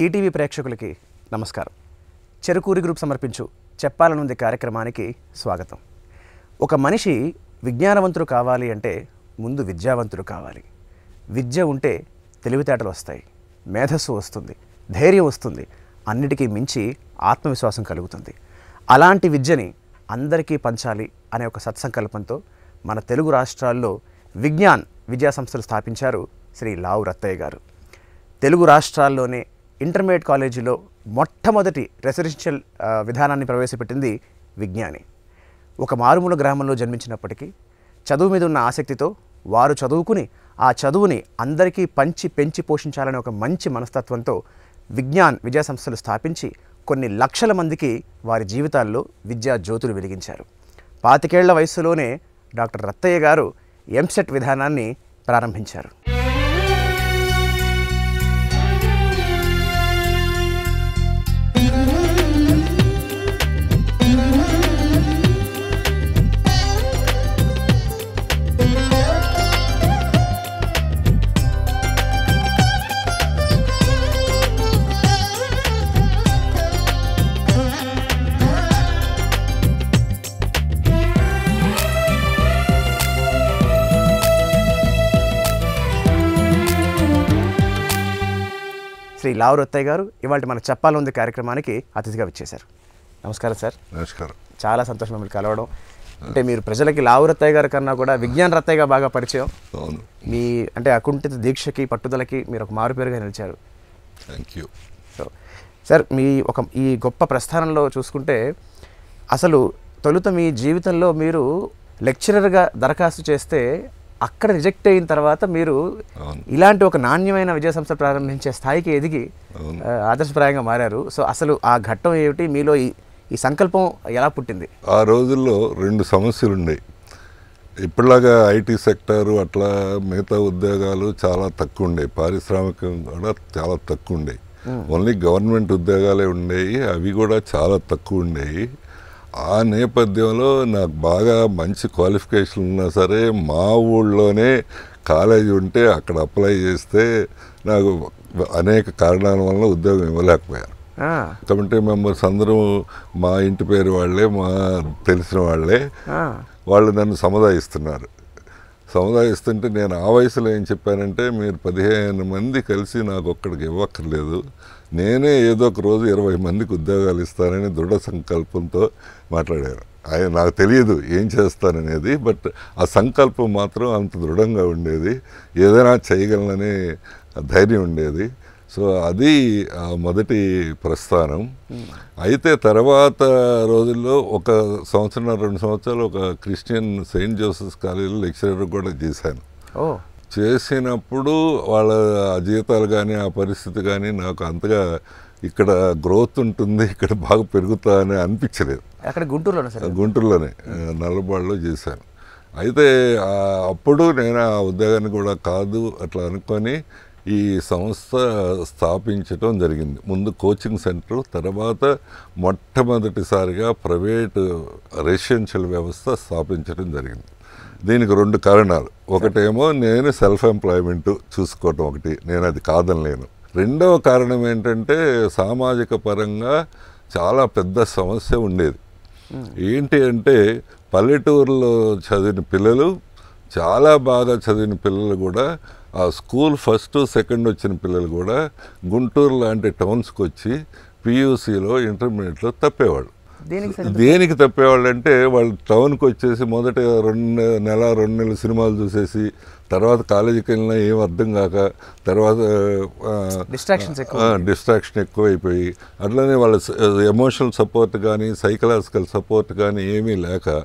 ETV ప్రేక్షకులకి నమస్కారం. Cherukuri group సమర్పించు చెప్పాలనుంది కార్యక్రమానికి స్వాగతం. ఒక మనిషి విజ్ఞానవంతుడు కావాలి అంటే ముందు విద్యావంతుడు కావాలి. విద్య ఉంటే తెలివితేటలు వస్తాయి, మేధస్సు వస్తుంది, ధైర్యం వస్తుంది, అన్నిటికీ మించి ఆత్మవిశ్వాసం కలుగుతుంది. అలాంటి విద్యని అందరికీ పంచాలి అనే ఒక సత్సంకల్పంతో మన తెలుగు రాష్ట్రాల్లో విజ్ఞాన్ విద్యా సంస్థలు స్థాపించారు శ్రీ లావు రత్తయ్య గారు. తెలుగు రాష్ట్రాల్లోనే ఇంటర్మీడియట్ కాలేజీలో మొట్టమొదటి రెసిడెన్షియల్ విధానాన్ని ప్రవేశపెట్టింది విజ్ఞాని. ఒక మారుమూల గ్రామంలో జన్మించినప్పటికీ చదువు మీద ఉన్న ఆసక్తితో వారు చదువుకుని ఆ చదువుని అందరికీ పెంచి పోషించాలనే ఒక మంచి మనస్తత్వంతో విజ్ఞాన్ విద్యా సంస్థలు స్థాపించి కొన్ని లక్షల మందికి వారి జీవితాల్లో విద్యా జ్యోతులు వెలిగించారు. 25 ఏళ్ల వయసులోనే డాక్టర్ రత్తయ్య గారు ఎంసెట్ విధానాన్ని ప్రారంభించారు. శ్రీ లావు రత్తయ్య గారు ఇవాళ మనకు చెప్పాలనుంది కార్యక్రమానికి అతిథిగా వచ్చేశారు. నమస్కారం సార్. నమస్కారం. చాలా సంతోషం మిమ్మల్ని కలవడం. అంటే మీరు ప్రజలకి లావు రత్తయ్య గారి కన్నా కూడా విజ్ఞాన్ రత్తయ్యగా బాగా పరిచయం. అవును. మీ అంటే అకుంఠిత దీక్షకి పట్టుదలకి మీరు ఒక మారుపేరుగా నిలిచారు. Thank you. సో సార్, ఈ గొప్ప ప్రస్థానంలో చూసుకుంటే అసలు తొలుత మీ జీవితంలో మీరు లెక్చరర్గా దరఖాస్తు చేస్తే అక్కడ రిజెక్ట్ అయిన తర్వాత మీరు ఇలాంటి ఒక నాణ్యమైన విద్యా సంస్థ ప్రారంభించే స్థాయికి ఎదిగి ఆదర్శప్రాయంగా మారారు. సో అసలు ఆ ఘట్టం ఏమిటి, మీలో ఈ సంకల్పం ఎలా పుట్టింది? ఆ రోజుల్లో 2 సమస్యలు ఉండేవి. ఇప్పటిలాగా ఐటీ సెక్టారు అట్లా మిగతా ఉద్యోగాలు చాలా తక్కువ ఉండేవి, పారిశ్రామికం కూడా చాలా తక్కువ ఉండేవి. ఓన్లీ గవర్నమెంట్ ఉద్యోగాలే ఉండేవి, అవి కూడా చాలా తక్కువ ఉండేవి. ఆ నేపథ్యంలో నాకు బాగా మంచి క్వాలిఫికేషన్ ఉన్నా సరే మా ఊళ్ళోనే కాలేజీ ఉంటే అక్కడ అప్లై చేస్తే నాకు అనేక కారణాల వల్ల ఉద్యోగం ఇవ్వలేకపోయారు. కమిటీ మెంబర్స్ అందరూ మా ఇంటి పేరు వాళ్ళే, మా తెలిసిన వాళ్ళే. వాళ్ళు నన్ను సముదాయిస్తుంటే నేను ఆ వయసులో ఏం చెప్పానంటే, మీరు 15 మంది కలిసి నాకు ఒక్కడికి ఇవ్వక్కర్లేదు, నేనే ఏదో ఒక రోజు 20 మందికి ఉద్యోగాలు ఇస్తానని దృఢ సంకల్పంతో మాట్లాడారు. నాకు తెలియదు ఏం చేస్తాననేది, బట్ ఆ సంకల్పం మాత్రం అంత దృఢంగా ఉండేది, ఏదైనా చేయగలననే ధైర్యం ఉండేది. సో అది మొదటి ప్రస్థానం. అయితే తర్వాత రోజుల్లో 1 సంవత్సరం 2 సంవత్సరాలు ఒక క్రిస్టియన్ సెయింట్ జోసెఫ్స్ కాలేజీలో లెక్చరర్ కూడా చేశాను. చేసినప్పుడు వాళ్ళ జీతాలు కానీ ఆ పరిస్థితి కానీ నాకు అంతగా ఇక్కడ గ్రోత్ ఉంటుంది, ఇక్కడ బాగా పెరుగుతా అని అనిపించలేదు. అక్కడ గుంటూరులోనే నల్లబాడులో చేశాను. అయితే అప్పుడు నేను ఆ ఉద్యోగాన్ని కూడా కాదు అట్లా అనుకొని ఈ సంస్థ స్థాపించడం జరిగింది. ముందు కోచింగ్ సెంటర్, తర్వాత మొట్టమొదటిసారిగా ప్రైవేటు రెసిడెన్షియల్ వ్యవస్థ స్థాపించడం జరిగింది. దీనికి 2 కారణాలు. ఒకటేమో నేను సెల్ఫ్ ఎంప్లాయ్మెంట్ చూసుకోవటం ఒకటి, నేను అది కాదనలేను. రెండవ కారణం ఏంటంటే సామాజిక పరంగా చాలా పెద్ద సమస్య ఉండేది. ఏంటి అంటే పల్లెటూరులో చదివిన పిల్లలు, చాలా బాగా చదివిన పిల్లలు కూడా, ఆ స్కూల్ 1st, 2nd వచ్చిన పిల్లలు కూడా గుంటూరు లాంటి టౌన్స్కి వచ్చి పియూసీలో ఇంటర్మీడియట్లో తప్పేవాళ్ళు. దేనికి తప్పేవాళ్ళు అంటే, వాళ్ళు టౌన్కి వచ్చేసి మొదట 2 నెలలు సినిమాలు చూసేసి, తర్వాత కాలేజీకి వెళ్ళినా ఏం అర్థం కాక, తర్వాత డిస్ట్రాక్షన్ ఎక్కువైపోయి, అట్లనే వాళ్ళ ఎమోషనల్ సపోర్ట్ కానీ సైకలాజికల్ సపోర్ట్ కానీ ఏమీ లేక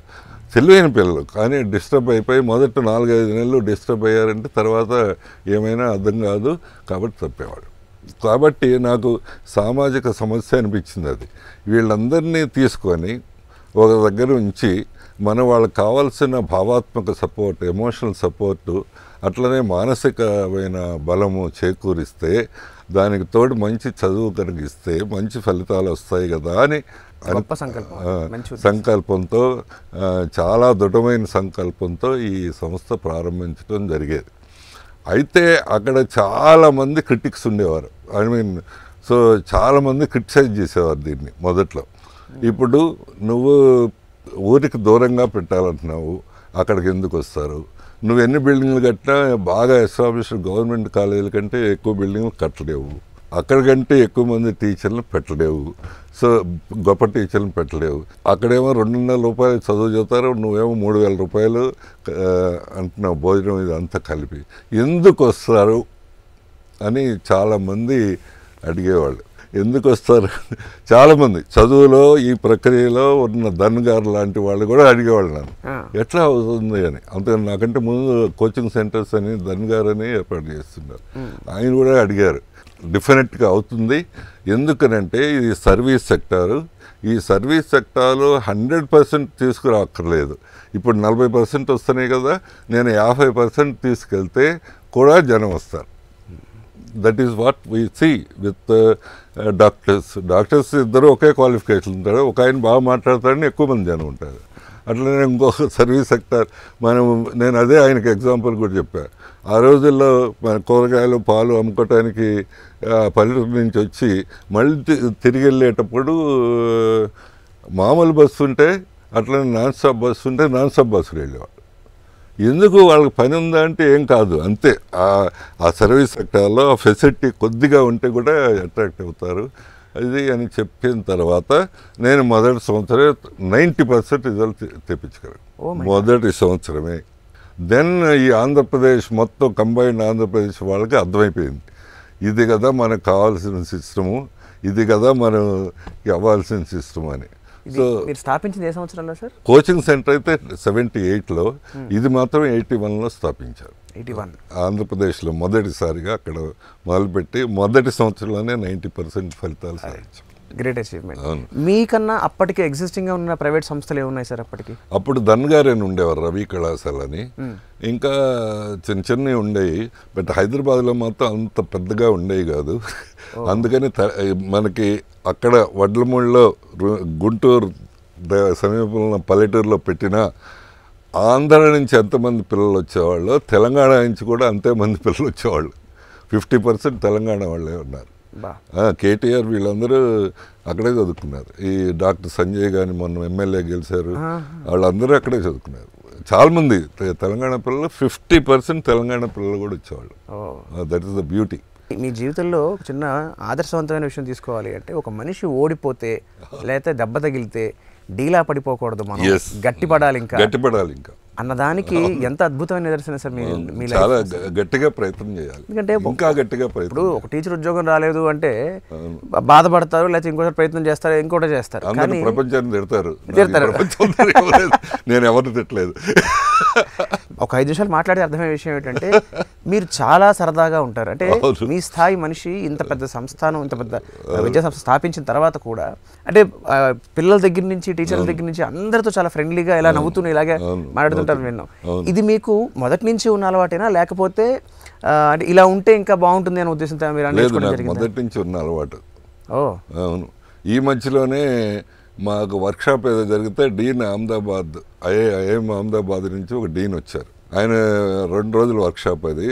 తెలివైన పిల్లలు కానీ డిస్టర్బ్ అయిపోయి మొదట 4-5 నెలలు డిస్టర్బ్ అయ్యారంటే తర్వాత ఏమైనా అర్థం కాదు, కాబట్టి తప్పేవాళ్ళు. కాబట్టి నాకు సామాజిక సమస్య అనిపించింది అది. వీళ్ళందరినీ తీసుకొని ఒక దగ్గర ఉంచి వాళ్ళకి కావాల్సిన భావాత్మక సపోర్ట్, ఎమోషనల్ సపోర్టు, అట్లనే మానసికమైన బలము చేకూరిస్తే, దానికి తోడు మంచి చదువు కలిగిస్తే మంచి ఫలితాలు వస్తాయి కదా అని సంకల్పంతో, చాలా దృఢమైన సంకల్పంతో ఈ సంస్థ ప్రారంభించడం జరిగేది. అయితే అక్కడ చాలామంది క్రిటిక్స్ ఉండేవారు. ఐ మీన్ సో చాలామంది క్రిటిసైజ్ చేసేవారు దీన్ని మొదట్లో. ఇప్పుడు నువ్వు ఊరికి దూరంగా పెట్టాలంటున్నావు, అక్కడికి ఎందుకు వస్తారు? నువ్వు ఎన్ని బిల్డింగ్లు కట్టినా బాగా ఎస్టాబ్లిష్డ్ గవర్నమెంట్ కాలేజీల కంటే ఎక్కువ బిల్డింగ్లు కట్టలేవు, అక్కడికంటే ఎక్కువ మంది టీచర్లు పెట్టలేవు, సో గొప్ప టీచర్లు పెట్టలేవు. అక్కడేమో 200 రూపాయలు చదువు చదువుతారు, నువ్వేమో 3000 రూపాయలు అంటున్నావు భోజనం, ఇది అంతా కలిపి ఎందుకు వస్తారు అని చాలామంది అడిగేవాళ్ళు. ఎందుకు వస్తారు చాలామంది చదువులో ఈ ప్రక్రియలో ఉన్న ధన్గారు లాంటి వాళ్ళు కూడా అడిగేవాళ్ళు నన్ను ఎట్లా అవుతుంది అని. అంతకని నాకంటే ముందు కోచింగ్ సెంటర్స్ అని ధన్గారు అని ఏర్పాటు చేస్తున్నారు, ఆయన కూడా అడిగారు. డెఫినెట్గా అవుతుంది. ఎందుకనంటే ఇది సర్వీస్ సెక్టారు, ఈ సర్వీస్ సెక్టార్లో 100% తీసుకురాక్కర్లేదు. ఇప్పుడు 40% వస్తున్నాయి కదా, నేను 50% తీసుకెళ్తే కూడా జనం వస్తారు. That is what we see with doctors ఇద్దరు ఒకే క్వాలిఫికేషన్ ఉంటారు, ఒక ఆయన బాగా మాట్లాడతాడని ఎక్కువ మంది జనం ఉంటారు. అట్లనే ఇంకొక సర్వీస్ సెక్టార్ నేను అదే ఆయనకి ఎగ్జాంపుల్ కూడా చెప్పాను. ఆ రోజుల్లో మన కూరగాయలు పాలు అమ్ముకోవటానికి పల్లెటూరు నుంచి వచ్చి మళ్ళీ తిరిగి వెళ్ళేటప్పుడు మామూలు బస్సు ఉంటే అట్లనే నాన్ స్టాప్ బస్సు ఉంటే నాన్ స్టాప్ బస్సులు వెళ్ళేవాళ్ళు. ఎందుకు వాళ్ళకి పని ఉందా అంటే ఏం కాదు, అంతే. ఆ సర్వీస్ సెక్టార్లో ఆ ఫెసిలిటీ కొద్దిగా ఉంటే కూడా అట్రాక్ట్ అవుతారు ఇది అని చెప్పిన తర్వాత నేను మొదటి సంవత్సరమే 90% రిజల్ట్ తెప్పించగలను, మొదటి సంవత్సరమే. దెన్ ఈ ఆంధ్రప్రదేశ్ మొత్తం కంబైన్డ్ ఆంధ్రప్రదేశ్ వాళ్ళకి అర్థమైపోయింది, ఇది కదా మనకు కావాల్సిన సిస్టము, ఇది కదా మనం అవ్వాల్సిన సిస్టమ్ అని. సో మీరు స్థాపించింది ఏ సంవత్సరంలో సార్? కోచింగ్ సెంటర్ అయితే 78లో, ఇది మాత్రం 81లో స్థాపించారు. 81 ఆంధ్రప్రదేశ్లో మొదటిసారిగా అక్కడ మొదలుపెట్టి మొదటి సంవత్సరంలోనే 90% ఫలితాలు సాధించాం. Great achievement. మీకన్నా అప్పటికి ఎగ్జిస్టింగ్గా ఉన్న ప్రైవేట్ సంస్థలు ఏమున్నాయి సార్ అప్పటికి? అప్పుడు ధన్గారని ఉండేవారు, రవి కళాశాల అని, ఇంకా చిన్న చిన్నవి ఉండేవి. బట్ హైదరాబాద్లో మాత్రం అంత పెద్దగా ఉండేవి కాదు. అందుకని మనకి అక్కడ వడ్లమూడిలో గుంటూరు సమీపంలో పల్లెటూరులో పెట్టిన ఆంధ్ర నుంచి ఎంతమంది పిల్లలు వచ్చేవాళ్ళు, తెలంగాణ నుంచి కూడా అంతేమంది పిల్లలు వచ్చేవాళ్ళు. 50% తెలంగాణ వాళ్ళే ఉన్నారు. కేటీఆర్ వీళ్ళందరూ అక్కడే చదువుకున్నారు. ఈ డాక్టర్ సంజయ్ కానీ మొన్న ఎమ్మెల్యే గెలిచారు, వాళ్ళందరూ అక్కడే చదువుకున్నారు. చాలామంది తెలంగాణ పిల్లలు, 50% తెలంగాణ పిల్లలు కూడా వచ్చేవాళ్ళు. That is the beauty. మీ జీవితంలో చిన్న ఆదర్శవంతమైన విషయం తీసుకోవాలి అంటే, ఒక మనిషి ఓడిపోతే లేకపోతే దెబ్బ తగిలితే డీలా పడిపోకూడదు, మనం గట్టిపడాలి ఇంకా అన్నదానికి ఎంత అద్భుతమైన నిదర్శనం సార్. మీ చాలా గట్టిగా ప్రయత్నం చేయాలి, ఎందుకంటే ఇంకా గట్టిగా ప్రయత్నం. ఇప్పుడు ఒక టీచర్ ఉద్యోగం రాలేదు అంటే బాధపడతారు, లేకపోతే ఇంకోటి ప్రయత్నం చేస్తారు, ఇంకోటి చేస్తారు, కానీ ప్రపంచాన్ని తిడతారు. నేను ఎవరిని తిట్టలేదు. ఒక 5 నిమిషాలు మాట్లాడే అర్థమయ్యే విషయం ఏంటంటే, మీరు చాలా సరదాగా ఉంటారు. అంటే మీ స్థాయి మనిషి ఇంత పెద్ద సంస్థానం, ఇంత పెద్ద విద్యా సంస్థ స్థాపించిన తర్వాత కూడా, అంటే పిల్లల దగ్గర నుంచి టీచర్ల దగ్గర నుంచి అందరితో చాలా ఫ్రెండ్లీగా ఇలా నవ్వుతూ ఇలాగే మాట్లాడుతుంటారు విన్నాం. ఇది మీకు మొదటి నుంచి ఉన్న అలవాటేనా, లేకపోతే అంటే ఇలా ఉంటే ఇంకా బాగుంటుంది అనే ఉద్దేశంతో మీరు అనేది? మొదటి నుంచి ఉన్న అలవాటు. అవును. ఈ మధ్యలోనే మాకు వర్క్షాప్ ఏదో జరిగితే డీన్ అహ్మదాబాద్ ఐఐఎం అహ్మదాబాద్ నుంచి ఒక డీన్ వచ్చారు. ఆయన 2 రోజుల వర్క్షాప్ అది.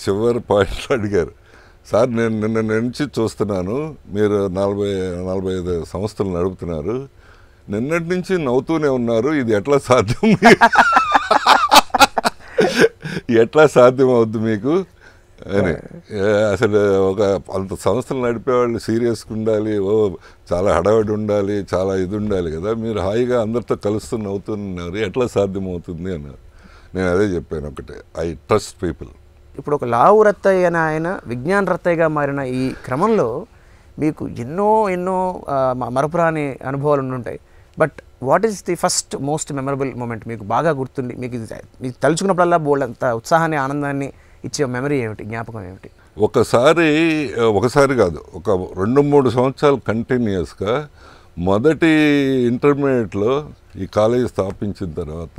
చివరి పాయింట్లు అడిగారు, సార్ నేను నిన్న నుంచి చూస్తున్నాను, మీరు 40-45 సంస్థలు నడుపుతున్నారు, నిన్నటి నుంచి నవ్వుతూనే ఉన్నారు, ఇది ఎట్లా సాధ్యం, ఎట్లా సాధ్యం అవుద్ది మీకు అని. అసలు ఒక అంత సంస్థలు నడిపేవాళ్ళు సీరియస్గా ఉండాలి, చాలా హడావిడి ఉండాలి, చాలా ఇది ఉండాలి కదా, మీరు హాయిగా అందరితో కలుస్తూ నవ్వుతున్నారు, ఎట్లా సాధ్యం అవుతుంది అన్నారు. నేను అదే చెప్పాను ఒకటే, ఐ ట్రస్ట్ పీపుల్. ఇప్పుడు ఒక లావు రత్తయ్య అని ఆయన విజ్ఞాన రత్తయ్యగా మారిన ఈ క్రమంలో మీకు ఎన్నో మరపురాని అనుభవాలు ఉండుంటాయి. But what is the first most memorable moment, మీకు బాగా గుర్తుంది, మీకు తలుచుకున్నప్పుడల్లా బోల్డంత ఉత్సాహాన్ని ఆనందాన్ని ఇచ్చే మెమరీ ఏమిటి, జ్ఞాపకం ఏమిటి? ఒకసారి కాదు, ఒక 2-3 సంవత్సరాలు కంటిన్యూస్గా మొదటి ఇంటర్మీడియట్లో ఈ కాలేజీ స్థాపించిన తర్వాత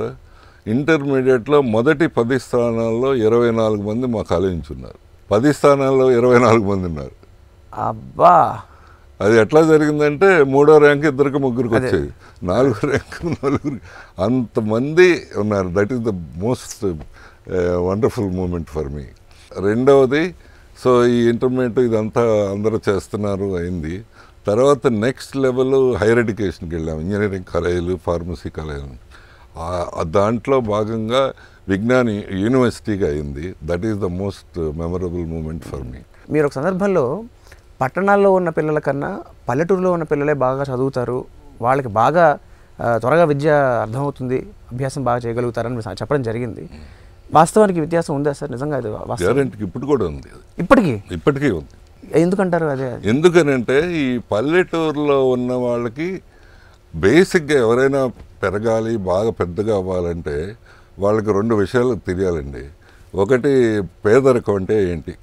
ఇంటర్మీడియట్లో మొదటి 10 స్థానాల్లో 24 మంది మా కాలేజీ నుంచి ఉన్నారు. 10 స్థానాల్లో 24 మంది ఉన్నారు. అబ్బా, అది ఎట్లా జరిగిందంటే 3వ ర్యాంక్ 2-3 వచ్చేది, 4వ ర్యాంక్ 4, అంతమంది ఉన్నారు. That is the most wonderful moment for me. రెండవది సో ఈ ఇంటర్మీడియట్ ఇదంతా అందరూ చేస్తున్నారు అయింది. తర్వాత నెక్స్ట్ లెవెల్ హైయర్ ఎడ్యుకేషన్కి వెళ్ళాము, ఇంజనీరింగ్ కాలేజీలు, ఫార్మసీ కాలేజీలు. దాంట్లో భాగంగా విజ్ఞాన్ యూనివర్సిటీగా అయింది. That is the most memorable moment for me. మీరు ఒక సందర్భంలో పట్టణాల్లో ఉన్న పిల్లల కన్నా పల్లెటూరులో ఉన్న పిల్లలే బాగా చదువుతారు, వాళ్ళకి బాగా త్వరగా విద్య అర్థమవుతుంది, అభ్యాసం బాగా చేయగలుగుతారని మీరు చెప్పడం జరిగింది. వాస్తవానికి వ్యత్యాసం ఉందా సార్? నిజంగా అది గ్యారెంటీకి ఇప్పుడు కూడా ఉంది, ఇప్పటికీ ఉంది. ఎందుకంటారు? అదే ఎందుకనంటే ఈ పల్లెటూరులో ఉన్న వాళ్ళకి బేసిక్గా ఎవరైనా పెరగాలి, బాగా పెద్దగా అవ్వాలంటే వాళ్ళకి 2 విషయాలు తెలియాలండి. ఒకటి పేదరికం అంటే ఏంటి,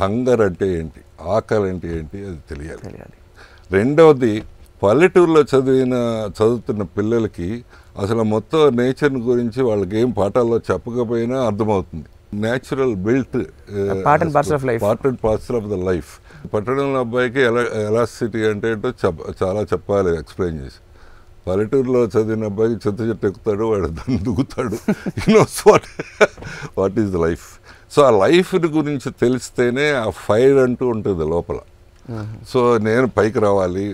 హంగర్ అంటే ఏంటి, ఆకలి అంటే ఏంటి, అది తెలియాలి. రెండవది పల్లెటూరులో చదువుతున్న పిల్లలకి అసలు మొత్తం నేచర్ గురించి వాళ్ళకి ఏం పాఠాల్లో చెప్పకపోయినా అర్థమవుతుంది. Natural built part and parcel of the life. పట్టణంలో అబ్బాయికి ఎలాసిటీ అంటే ఏంటో చాలా చెప్పాలి, ఎక్స్ప్లెయిన్ చేసి. పల్లెటూరులో చదివిన అబ్బాయికి చెట్టు ఎక్కుతాడు, వాడు దాన్ని దుగుతాడు. Knows what is the life. So ఆ లైఫ్ని గురించి తెలిస్తేనే ఆ ఫైర్ అంటూ ఉంటుంది లోపల. సో నేను పైకి రావాలి,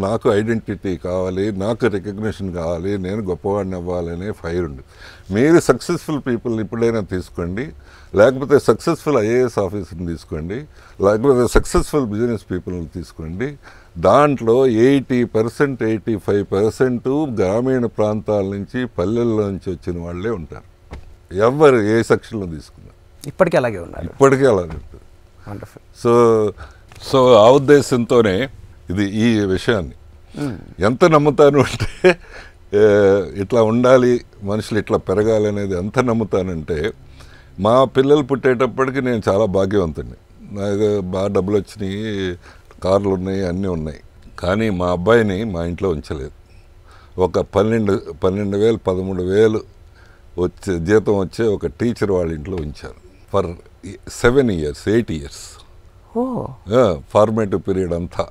నాకు ఐడెంటిటీ కావాలి, నాకు రికగ్నిషన్ కావాలి, నేను గొప్పవాడిని అవ్వాలి అనే ఫైర్ ఉంది. మీరు సక్సెస్ఫుల్ పీపుల్ని ఎప్పుడైనా తీసుకోండి, లేకపోతే సక్సెస్ఫుల్ ఐఏఎస్ ఆఫీసర్ని తీసుకోండి, లేకపోతే సక్సెస్ఫుల్ బిజినెస్ పీపుల్ని తీసుకోండి. దాంట్లో 80%, 85% గ్రామీణ ప్రాంతాల నుంచి, పల్లెల్లో నుంచి వచ్చిన వాళ్ళే ఉంటారు. ఎవరు ఏ సెక్షన్లో తీసుకున్నారు ఇప్పటికీ అలాగే ఉన్నారు. ఇప్పటికీ అలాగే ఉంటుంది. సో ఆ ఉద్దేశంతోనే ఈ విషయాన్ని ఎంత నమ్ముతాను అంటే, ఇట్లా ఉండాలి మనుషులు, ఇట్లా పెరగాలి అనేది ఎంత నమ్ముతానంటే, మా పిల్లలు పుట్టేటప్పటికి నేను చాలా భాగ్యవంతుడిని. నాకు బాగా డబ్బులు వచ్చినాయి, కార్లు ఉన్నాయి, అన్నీ ఉన్నాయి. కానీ మా అబ్బాయిని మా ఇంట్లో ఉంచలేదు. ఒక 12,000 13,000 జీతం వచ్చే ఒక టీచర్ వాళ్ళ ఇంట్లో ఉంచారు for 7 years 8 years. Formative period అంతా,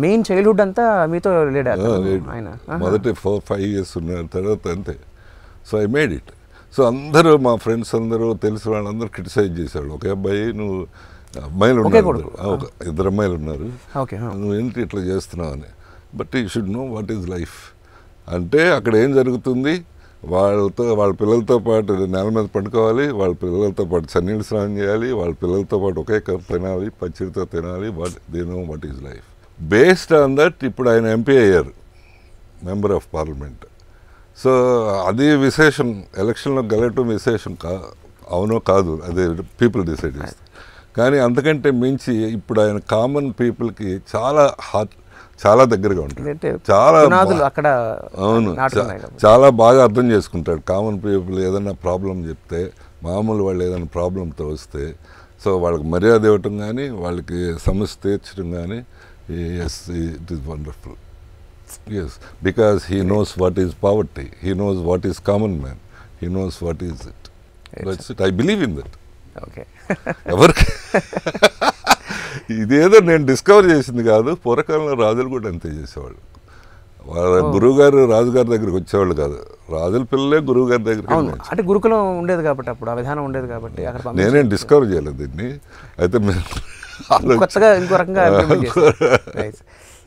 మెయిన్ చైల్డ్హుడ్ అంతా మీతో లేడారు ఆయన. మొదటి 4-5 years ఉన్నారు, తర్వాత అంతే. So I made it. So అందరూ మా ఫ్రెండ్స్ అందరూ తెలిసిన వాళ్ళందరూ క్రిటిసైజ్ చేశాడు. ఒక అబ్బాయి, నువ్వు అమ్మాయిలు ఉన్నారు, 2 అమ్మాయిలు ఉన్నారు, నువ్వు ఏంటి ఇట్లా చేస్తున్నావు అని. But you should know what is life అంటే. అక్కడ ఏం జరుగుతుంది, వాళ్ళ పిల్లలతో పాటు నేల మీద పండుకోవాలి, వాళ్ళ పిల్లలతో పాటు చన్నీళ్ళు స్నానం చేయాలి, వాళ్ళ పిల్లలతో పాటు ఒకే కప్ తినాలి, పచ్చిడితో తినాలి. They know what is life. Based on that ఇప్పుడు ఆయన ఎంపీ అయ్యారు, మెంబర్ ఆఫ్ పార్లమెంట్. సో అది విశేషం, ఎలక్షన్లో గెలవటం విశేషం అవునో కాదు, అదే పీపుల్ డిసైడ్ చేస్తారు. కానీ అంతకంటే మించి ఇప్పుడు ఆయన కామన్ పీపుల్కి చాలా దగ్గరగా ఉంటాడు, చాలా బాగా అర్థం చేసుకుంటాడు. కామన్ పీపుల్ ఏదైనా ప్రాబ్లం చెప్తే, మామూలు వాళ్ళు ఏదైనా ప్రాబ్లంతో వస్తే, సో వాళ్ళకి మర్యాద ఇవ్వటం కానీ, వాళ్ళకి సమస్య తీర్చడం కానీ, yes it is wonderful. Yes, because he knows what is poverty, he knows what is common man, he knows what is it. That's it. I believe in that. Okay. ఎవరికి ఇదేదో నేను డిస్కవర్ చేసింది కాదు, పూర్వకాలంలో రాజులు కూడా అంతే చేసేవాళ్ళు. వాళ్ళ గురువుగారు రాజుగారి దగ్గరికి వచ్చేవాళ్ళు కాదు, రాజుల పిల్లలే గురువుగారి దగ్గరికి. అంటే గురుకులం ఉండేది కాబట్టి, అప్పుడు ఆ విధానం ఉండేది కాబట్టి నేనేం డిస్కవర్ చేయలేదు దీన్ని. అయితే కొత్తగా ఇంకో రకంగా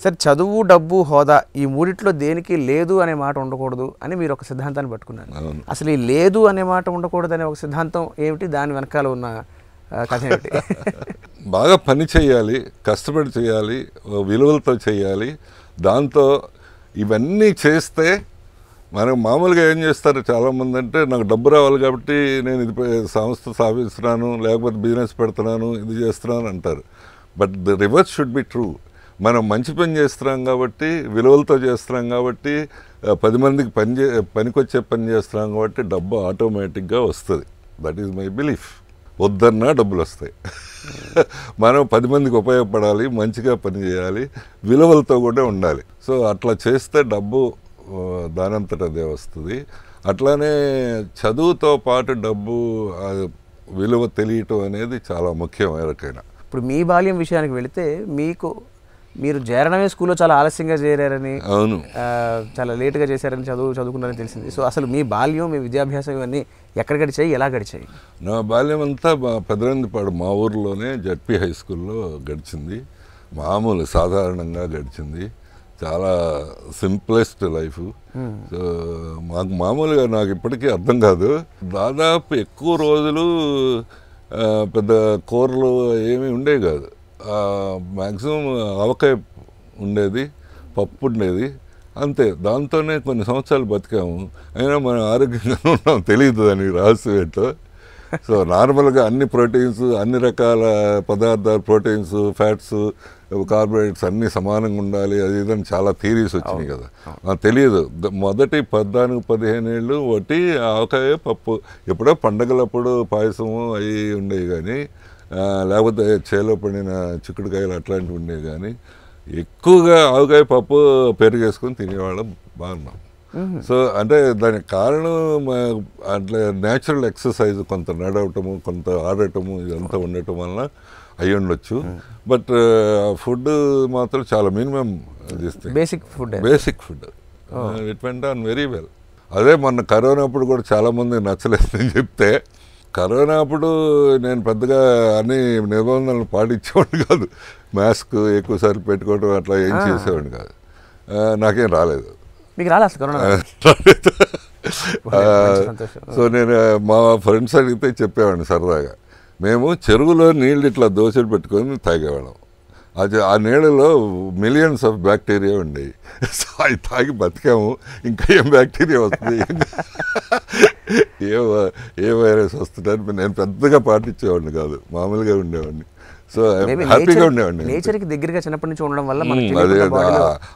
సార్, చదువు, డబ్బు, హోదా ఈ మూడిట్లో దేనికి లేదు అనే మాట ఉండకూడదు అని మీరు ఒక సిద్ధాంతాన్ని పట్టుకున్నారు. అసలు ఈ లేదు అనే మాట ఉండకూడదు అనే ఒక సిద్ధాంతం ఏమిటి, దాని వెనకాల ఉన్న కథ ఏమిటి? బాగా పని చేయాలి, కష్టపడి చేయాలి, విలువలతో చేయాలి. దాంతో ఇవన్నీ చేస్తే మనం మామూలుగా ఏం చేస్తారు చాలామంది అంటే, నాకు డబ్బు రావాలి కాబట్టి నేను ఇది సంస్థ స్థాపిస్తున్నాను, లేకపోతే బిజినెస్ పెడుతున్నాను, ఇది చేస్తున్నాను అంటారు. But the reverse should be true. మనం మంచి పని చేస్తున్నాం కాబట్టి, విలువలతో చేస్తున్నాం కాబట్టి, 10 మందికి పనికొచ్చే పని చేస్తున్నాం కాబట్టి డబ్బు ఆటోమేటిక్గా వస్తుంది. That is my belief. వద్దన్నా డబ్బులు వస్తాయి. మనం 10 మందికి ఉపయోగపడాలి, మంచిగా పని చేయాలి, విలువలతో కూడా ఉండాలి. సో అట్లా చేస్తే డబ్బు దానంతట అదే వస్తుంది. అట్లానే చదువుతో పాటు డబ్బు విలువ తెలియటం అనేది చాలా ముఖ్యం ఎవరికైనా. ఇప్పుడు మీ బాల్యం విషయానికి వెళితే, మీకు మీరు చేరడమే స్కూల్లో చాలా ఆలస్యంగా చేరారని, అవును. చాలా లేట్గా చేశారని చదువుకున్నారని తెలిసింది. సో అసలు మీ బాల్యం, మీ విద్యాభ్యాసం ఇవన్నీ ఎక్కడ గడిచాయి, ఎలా గడిచాయి? నా బాల్యం అంతా పెదరందిపాడు మా ఊర్లోనే జడ్పీ హై స్కూల్లో గడిచింది. మామూలు సాధారణంగా గడిచింది. చాలా సింప్లెస్ట్ లైఫ్. సో మాకు మామూలుగా నాకు ఇప్పటికీ అర్థం కాదు. దాదాపు ఎక్కువ రోజులు పెద్ద కూరలు ఏమీ ఉండేవి కాదు. మ్యాక్సిమం ఆవకాయ ఉండేది, పప్పు ఉండేది, అంతే. దాంతోనే కొన్ని సంవత్సరాలు బతికాము. అయినా మనం ఆరోగ్యంగా ఉన్నాం, తెలియదు దానికి రహస్యం ఏంటో. సో నార్మల్గా అన్ని ప్రోటీన్స్, అన్ని రకాల పదార్థాలు, ప్రోటీన్స్, ఫ్యాట్స్, కార్బోహైడ్రేట్స్ అన్నీ సమానంగా ఉండాలి, అది ఇదని చాలా థీరీస్ వచ్చినాయి కదా. నాకు తెలియదు. మొదటి 14-15 ఏళ్ళు ఒకటి ఆవకాయ పప్పు, ఎప్పుడో పండగలప్పుడు పాయసము అవి ఉండేవి కానీ, లేకపోతే చేలో పడిన చిక్కుడుకాయలు అట్లాంటివి ఉండేవి కానీ, ఎక్కువగా ఆవకాయ పప్పు పెరిగేసుకొని తినేవాళ్ళం బాగున్నాం. సో అంటే దానికి కారణం అట్లా న్యాచురల్ ఎక్సర్సైజ్, కొంత నడవటము, కొంత ఆడటము, ఇదంతా ఉండటం వలన అయ్యి ఉండొచ్చు. బట్ ఫుడ్ మాత్రం చాలా minimum, basic food it went on very well. అదే మొన్న కరోనా అప్పుడు కూడా చాలామంది నచ్చలేదని చెప్తే, కరోనా అప్పుడు నేను పెద్దగా అన్ని నిబంధనలు పాటించేవాడిని కాదు. మాస్క్ ఎక్కువసారి పెట్టుకోవడం అట్లా ఏం చేసేవాడిని కాదు. నాకేం రాలేదు. మీకు రాలేదు అసలు కరోనా? సో నేను మా ఫ్రెండ్స్ అడిగితే చెప్పేవాడిని సరదాగా, మేము చెరువులో నీళ్ళు ఇట్లా దోశలు పెట్టుకొని తాగేవాళ్ళం. అది ఆ నీళ్ళలో మిలియన్స్ ఆఫ్ బ్యాక్టీరియా ఉండేవి. సో అవి తాగి బతికాము. ఇంకా ఏం బ్యాక్టీరియా వస్తుంది, ఏ వైరస్ వస్తుందని నేను పెద్దగా పాటించేవాడిని కాదు, మామూలుగా ఉండేవాడిని. సో హ్యాపీగా ఉండేవాడిని. నేచర్కి దగ్గరగా చిన్నప్పటి నుంచి ఉండడం వల్ల అదే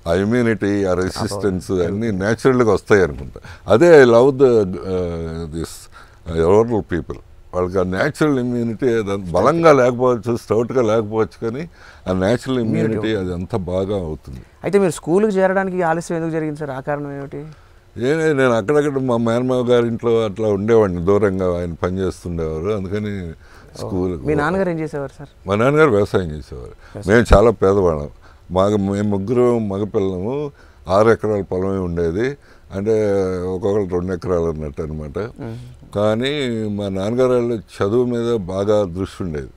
ఆ ఇమ్యూనిటీ, ఆ రెసిస్టెన్స్ అన్నీ న్యాచురల్గా వస్తాయి అనుకుంటా. అదే I love this rural people. వాళ్ళకి ఆ న్యాచురల్ ఇమ్యూనిటీ బలంగా లేకపోవచ్చు, స్టౌట్గా లేకపోవచ్చు, కానీ ఆ న్యాచురల్ ఇమ్యూనిటీ అది అంతా బాగా అవుతుంది. అయితే మీరు స్కూల్కి చేరడానికి ఆలస్యం ఎందుకు జరిగింది సార్? ఆ కారణం ఏమిటి? నేను అక్కడక్కడ మా మేనమావ గారి ఇంట్లో అట్లా ఉండేవాడిని, దూరంగా ఆయన పనిచేస్తుండేవారు. అందుకని స్కూల్. మీ నాన్నగారు ఏం చేసేవారు సార్? మా నాన్నగారు వ్యవసాయం చేసేవారు. మేము చాలా పేదవాళ్ళం. మేము ముగ్గురు మగపిల్లము. 6 ఎకరాల పొలమే ఉండేది. అంటే ఒక్కొక్కరు 2 ఎకరాలు అన్నట్టు అనమాట. కానీ మా నాన్నగారు వాళ్ళు చదువు మీద బాగా దృష్టి ఉండేది.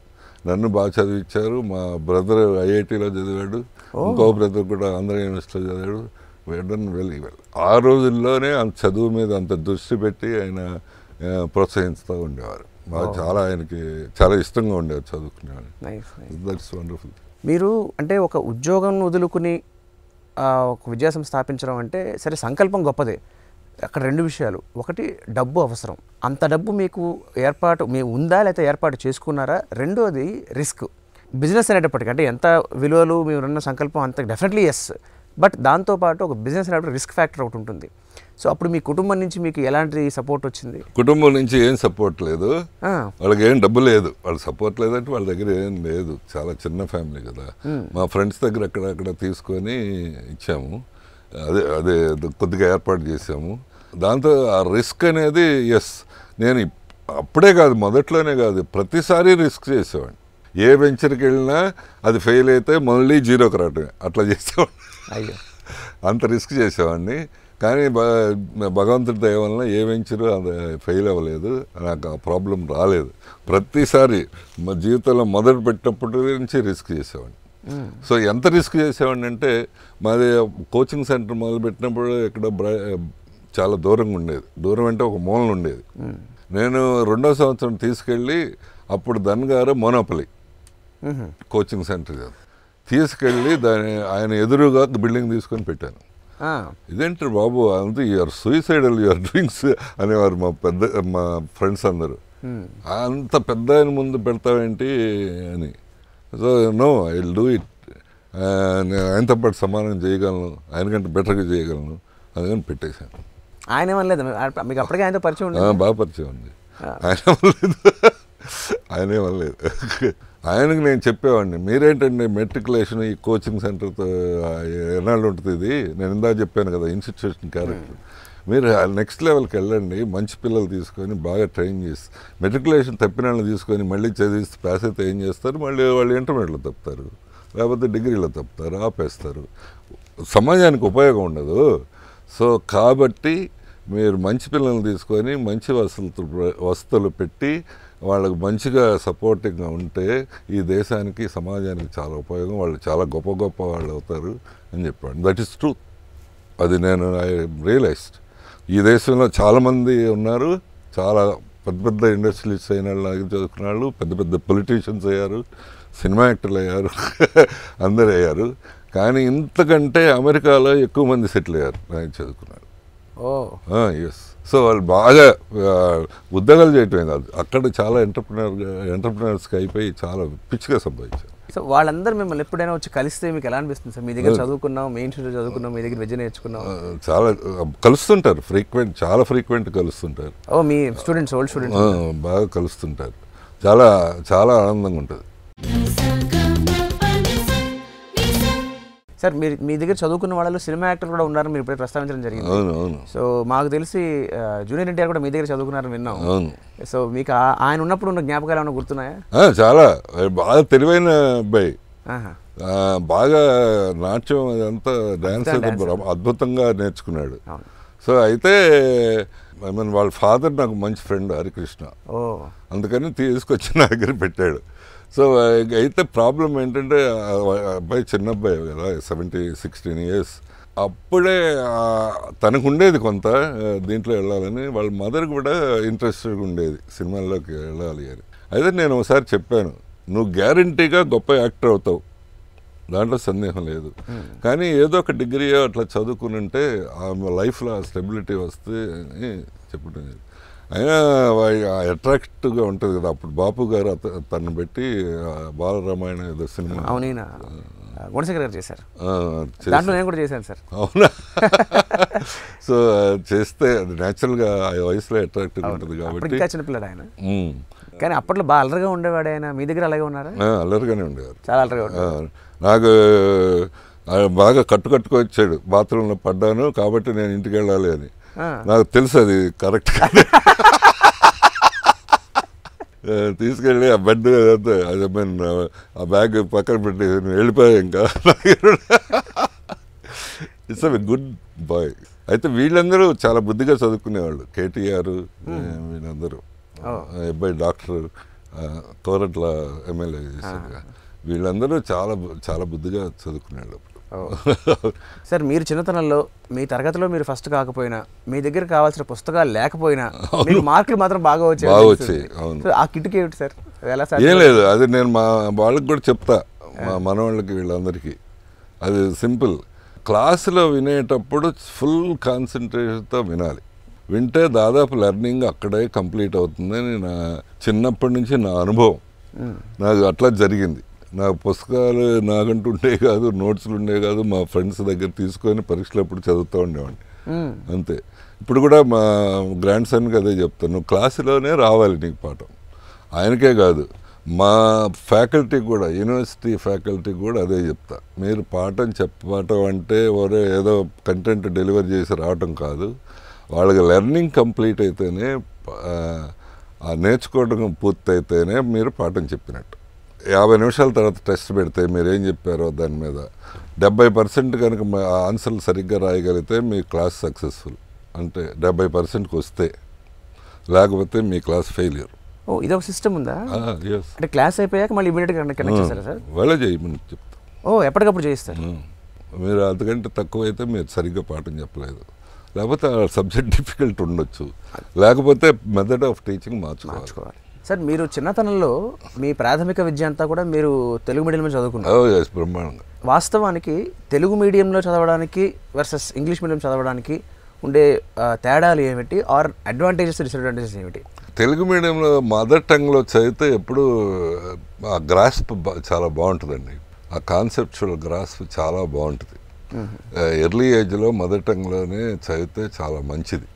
నన్ను బాగా చదివించారు. మా బ్రదర్ ఐఐటీలో చదివాడు, ఇంకో బ్రదర్ కూడా ఆంధ్ర యూనివర్సిటీలో చదివాడు. వెళ్ళి ఆ రోజుల్లోనే అంత చదువు మీద అంత దృష్టి పెట్టి ఆయన ప్రోత్సహిస్తూ ఉండేవారు. మాకు చాలా, ఆయనకి చాలా ఇష్టంగా ఉండేవారు చదువుకునేవారు. That's wonderful. మీరు అంటే ఒక ఉద్యోగం వదులుకుని ఒక విద్యాసంస్థ స్థాపించడం అంటే సరే, సంకల్పం గొప్పదే. అక్కడ 2 విషయాలు. ఒకటి, డబ్బు అవసరం. అంత డబ్బు మీకు ఉందా లేకపోతే ఏర్పాటు చేసుకున్నారా? రెండోది రిస్క్. బిజినెస్ అనేటప్పటికీ అంటే ఎంత విలువలు మీరున్న సంకల్పం అంత డెఫినెట్లీ ఎస్. బట్ దాంతోపాటు ఒక బిజినెస్ అనేటప్పుడు రిస్క్ ఫ్యాక్టర్ ఒకటి ఉంటుంది. సో అప్పుడు మీ కుటుంబం నుంచి మీకు ఎలాంటి సపోర్ట్ వచ్చింది? కుటుంబం నుంచి ఏం సపోర్ట్ లేదు. వాళ్ళకి ఏం డబ్బు లేదు. వాళ్ళు సపోర్ట్ లేదంటే వాళ్ళ దగ్గర ఏం లేదు. చాలా చిన్న ఫ్యామిలీ కదా. మా ఫ్రెండ్స్ దగ్గర అక్కడక్కడ తీసుకొని ఇచ్చాము. అదే కొద్దిగా ఏర్పాటు చేసాము. దాంతో ఆ రిస్క్ అనేది ఎస్, నేను అప్పుడే కాదు, మొదట్లోనే కాదు, ప్రతిసారి రిస్క్ చేసేవాడిని. ఏ వెంచర్కి వెళ్ళినా అది ఫెయిల్ అయితే మళ్ళీ జీరోకి రావటమే, అట్లా చేసేవాడిని. అయ్యో, అంత రిస్క్ చేసేవాడిని. కానీ భగవంతుడి దయ వలన ఏ వెంచరు అది ఫెయిల్ అవ్వలేదు, నాకు ఆ ప్రాబ్లం రాలేదు. ప్రతిసారి మా జీవితంలో మొదలు పెట్టినప్పటి నుంచి రిస్క్ చేసేవాడిని. సో ఎంత రిస్క్ చేసేవాడిని అంటే, మాది కోచింగ్ సెంటర్ మొదలు పెట్టినప్పుడు ఇక్కడ చాలా దూరంగా ఉండేది. దూరం అంటే ఒక మూలన ఉండేది. నేను 2వ సంవత్సరం తీసుకెళ్ళి, అప్పుడు ధన్గారు మోనోపలి కోచింగ్ సెంటర్ తీసుకెళ్ళి ఆయన ఎదురుగా బిల్డింగ్ తీసుకొని పెట్టాను. ఇదేంటారు బాబు, అంతా యూఆర్ సూసైడల్, యూఆర్ డ్రింక్స్ అనేవారు మా ఫ్రెండ్స్ అందరూ. అంత పెద్ద ఆయన ముందు పెడతావేంటి అని. So no, I will do it. నేను ఆయనతో పాటు సమానం చేయగలను, ఆయనకంటే బెటర్గా చేయగలను, అందుకని పెట్టేశాను. ఆయన ఏమనలేదు మీకు? అప్పటికే ఆయనతో పరిచయం ఉంది? బాగా పరిచయం ఉంది. ఆయన ఏమనలేదు. ఆయనకు నేను చెప్పేవాడిని, మీరేంటండి మెట్రికులేషన్ ఈ కోచింగ్ సెంటర్తో ఎన్నాళ్ళు ఉంటుంది ఇది, నేను ఇందాక చెప్పాను కదా ఇన్స్టిట్యూషన్ క్యారెక్టర్, మీరు నెక్స్ట్ లెవెల్కి వెళ్ళండి, మంచి పిల్లలు తీసుకొని బాగా ట్రైన్ చేసి, మెట్రికులేషన్ తప్పిన వాళ్ళని తీసుకొని మళ్ళీ చదివిస్తే పాస్ అయితే ఏం చేస్తారు, మళ్ళీ వాళ్ళు ఇంటర్మీడియట్లో తప్పుతారు. లేకపోతే డిగ్రీలో తప్పుతారు, ఆపేస్తారు, సమాజానికి ఉపయోగం ఉండదు. సో కాబట్టి మీరు మంచి పిల్లల్ని తీసుకొని మంచి వసతులు పెట్టి వాళ్ళకు మంచిగా సపోర్టింగ్గా ఉంటే ఈ దేశానికి సమాజానికి చాలా ఉపయోగం, వాళ్ళు చాలా గొప్ప గొప్ప వాళ్ళు అవుతారు అని చెప్పాడు. That is truth. అది నేను ఐ రియలైజ్డ్. ఈ దేశంలో చాలామంది ఉన్నారు, చాలా పెద్ద పెద్ద ఇండస్ట్రియలిస్ట్ అయిన వాళ్ళు, చదువుకున్న వాళ్ళు, పెద్ద పెద్ద పొలిటీషియన్స్ అయ్యారు, సినిమా యాక్టర్లు అయ్యారు, అందరు అయ్యారు. కానీ ఇంతకంటే అమెరికాలో ఎక్కువ మంది సెటిల్ అయ్యారు నాకు చదువుకున్నారు. ఎస్. సో వాళ్ళు బాగా ఉద్యోగాలు చేయటమే కాదు, అక్కడ చాలా ఎంటర్ప్రినర్స్కి అయిపోయి చాలా పిచ్చిగా సంపాదించారు. సో వాళ్ళందరూ మిమ్మల్ని ఎప్పుడైనా వచ్చి కలిస్తే మీకు ఎలా అనిపిస్తుంది సార్? మీ దగ్గర చదువుకున్నాం, మెయిన్ ఇన్స్టిట్యూట్ చదువుకున్నాం, మీ దగ్గర విద్య నేర్చుకున్నాం, చాలా కలుస్తుంటారు, చాలా ఫ్రీక్వెంట్ కలుస్తుంటారు. మీ స్టూడెంట్స్, ఓల్డ్ స్టూడెంట్స్ బాగా కలుస్తుంటారు. చాలా చాలా ఆనందంగా ఉంటుంది. సార్ మీరు మీ దగ్గర చదువుకున్న వాళ్ళలో సినిమా యాక్టర్ కూడా ఉన్నారని మీరు ఇప్పుడే ప్రస్తావించడం జరిగింది. అవును. సో మాకు తెలిసి జూనియర్ ఎన్టీఆర్ కూడా మీ దగ్గర చదువుకున్నారని విన్నాం. అవును. సో మీకు ఆయన ఉన్నప్పుడు ఉన్న జ్ఞాపకాలు ఏమైనా గుర్తున్నాయా? చాలా బాగా తెలివైన అబ్బాయి, బాగా నాట్యం అదంతా డ్యాన్స్ అద్భుతంగా నేర్చుకున్నాడు. సో అయితే వాళ్ళ ఫాదర్ నాకు మంచి ఫ్రెండ్ హరికృష్ణ, అందుకని తీసుకొచ్చి నా దగ్గర పెట్టాడు. సో అయితే ప్రాబ్లం ఏంటంటే అబ్బాయి చిన్న అబ్బాయి కదా, 16 years. అప్పుడే తనకు ఉండేది కొంత దీంట్లో వెళ్ళాలని, వాళ్ళ మదర్ కూడా ఇంట్రెస్టెడ్గా ఉండేది సినిమాల్లోకి వెళ్ళాలి అని. అయితే నేను ఒకసారి చెప్పాను, నువ్వు గ్యారంటీగా గొప్ప యాక్టర్ అవుతావు, దాంట్లో సందేహం లేదు, కానీ ఏదో ఒక డిగ్రీ అట్లా చదువుకుని ఉంటే ఆమె లైఫ్లో స్టెబిలిటీ వస్తే అని చెప్పడం. అయినా అట్రాక్టివ్గా ఉంటుంది కదా. అప్పుడు బాపు గారు తను పెట్టి బాలరామాయణ ఏదో సినిమా గుణశేఖర్ గారు చేశారు, దాంట్లో నేను కూడా చేశాను సార్. అవునా? సో చేస్తే అది న్యాచురల్గా ఆ వయసులో అట్రాక్టివ్గా ఉంటుంది కాబట్టి. ఇంకా చిన్నపిల్లడు ఆయన, కానీ అప్పట్లో బాగా అల్లరిగా ఉండేవాడు ఆయన. మీ దగ్గర అలాగే ఉన్నారా? అల్లరిగానే ఉండేవారు, చాలా అల్లరిగా ఉండేవారు. నాకు బాగా కట్టుకొచ్చాడు, బాత్రూంలో పడ్డాను కాబట్టి నేను ఇంటికి వెళ్ళాలి అని. నాకు తెలుసు అది కరెక్ట్. తీసుకెళ్ళి ఆ బెడ్ అదే ఆ బ్యాగ్ పక్కన పెట్టి వెళ్ళిపోయా. ఇంకా ఇట్స్ అ గుడ్ బాయ్. అయితే వీళ్ళందరూ చాలా బుద్ధిగా చదువుకునేవాళ్ళు. కేటీఆర్ వీళ్ళందరూ, అబ్బాయి డాక్టర్, కోరట్ల ఎమ్మెల్యే చేశారు, వీళ్ళందరూ చాలా చాలా బుద్ధిగా చదువుకునేవాళ్ళు. సార్ మీరు చిన్నతనంలో మీ తరగతిలో మీరు ఫస్ట్ కాకపోయినా, మీ దగ్గర కావాల్సిన పుస్తకాలు లేకపోయినా మీకు మార్కులు మాత్రం బాగా వచ్చాయి. ఆ కిటుకు ఏమిటి సార్? ఏం లేదు, అది నేను మా వాళ్ళకి కూడా చెప్తా, మా మనవాళ్ళకి వీళ్ళందరికీ. అది సింపుల్. క్లాసులో వినేటప్పుడు ఫుల్ కాన్సన్ట్రేషన్తో వినాలి. వింటే దాదాపు లెర్నింగ్ అక్కడే కంప్లీట్ అవుతుందని నా చిన్నప్పటి నుంచి నా అనుభవం. నాకు అట్లా జరిగింది. నాకు పుస్తకాలు నాకంటూ ఉండే కాదు, నోట్స్లు ఉండే కాదు, మా ఫ్రెండ్స్ దగ్గర తీసుకొని పరీక్షలు అప్పుడు చదువుతూ ఉండేవాడిని అంతే. ఇప్పుడు కూడా మా గ్రాండ్ సన్కి అదే చెప్తాను, నువ్వు క్లాసులోనే రావాలి నీకు పాఠం. ఆయనకే కాదు, మా ఫ్యాకల్టీ కూడా, యూనివర్సిటీ ఫ్యాకల్టీ కూడా అదే చెప్తా. మీరు పాఠం చెప్పటం అంటే ఏదో కంటెంట్ డెలివర్ చేసి రావటం కాదు, వాళ్ళకి లెర్నింగ్ కంప్లీట్ అయితేనే, నేర్చుకోవడం పూర్తయితేనే మీరు పాఠం చెప్పినట్టు. 50 నిమిషాల తర్వాత టెస్ట్ పెడితే మీరు ఏం చెప్పారో దాని మీద 70% కనుక ఆన్సర్లు సరిగ్గా రాయగలిగితే మీ క్లాస్ సక్సెస్ఫుల్. అంటే 70%కి వస్తే, లేకపోతే మీ క్లాస్ ఫెయిల్యూర్. ఇదొక సిస్టమ్ ఉందా? అంటే క్లాస్ అయిపోయాక మళ్ళీ ఇమీడియట్గా కనెక్ట్ చేస్తారా సార్? వాళ్ళే చేయమని చెప్తాం. ఎప్పటికప్పుడు చేస్తారు. మీరు అంతకంటే తక్కువ అయితే మీరు సరిగ్గా పాఠం చెప్పలేదు, లేకపోతే ఆ సబ్జెక్ట్ డిఫికల్ట్ ఉండొచ్చు, లేకపోతే మెథడ్ ఆఫ్ టీచింగ్ మార్చుకోవాలి. సార్ మీరు చిన్నతనంలో మీ ప్రాథమిక విద్య అంతా కూడా మీరు తెలుగు మీడియంలో చదువుకున్నారు. బ్రహ్మాండంగా. వాస్తవానికి తెలుగు మీడియంలో చదవడానికి వర్సెస్ ఇంగ్లీష్ మీడియం చదవడానికి ఉండే తేడాలు ఏమిటి, ఆర్ అడ్వాంటేజెస్ డిసడ్వాంటేజెస్ ఏమిటి? తెలుగు మీడియంలో మదర్ టంగ్లో చదివితే ఎప్పుడు ఆ గ్రాస్ప్ చాలా బాగుంటుందండి, ఆ కాన్సెప్చువల్ గ్రాస్ప్ చాలా బాగుంటుంది. ఎర్లీ ఏజ్లో మదర్ టంగ్లోనే చదివితే చాలా మంచిది.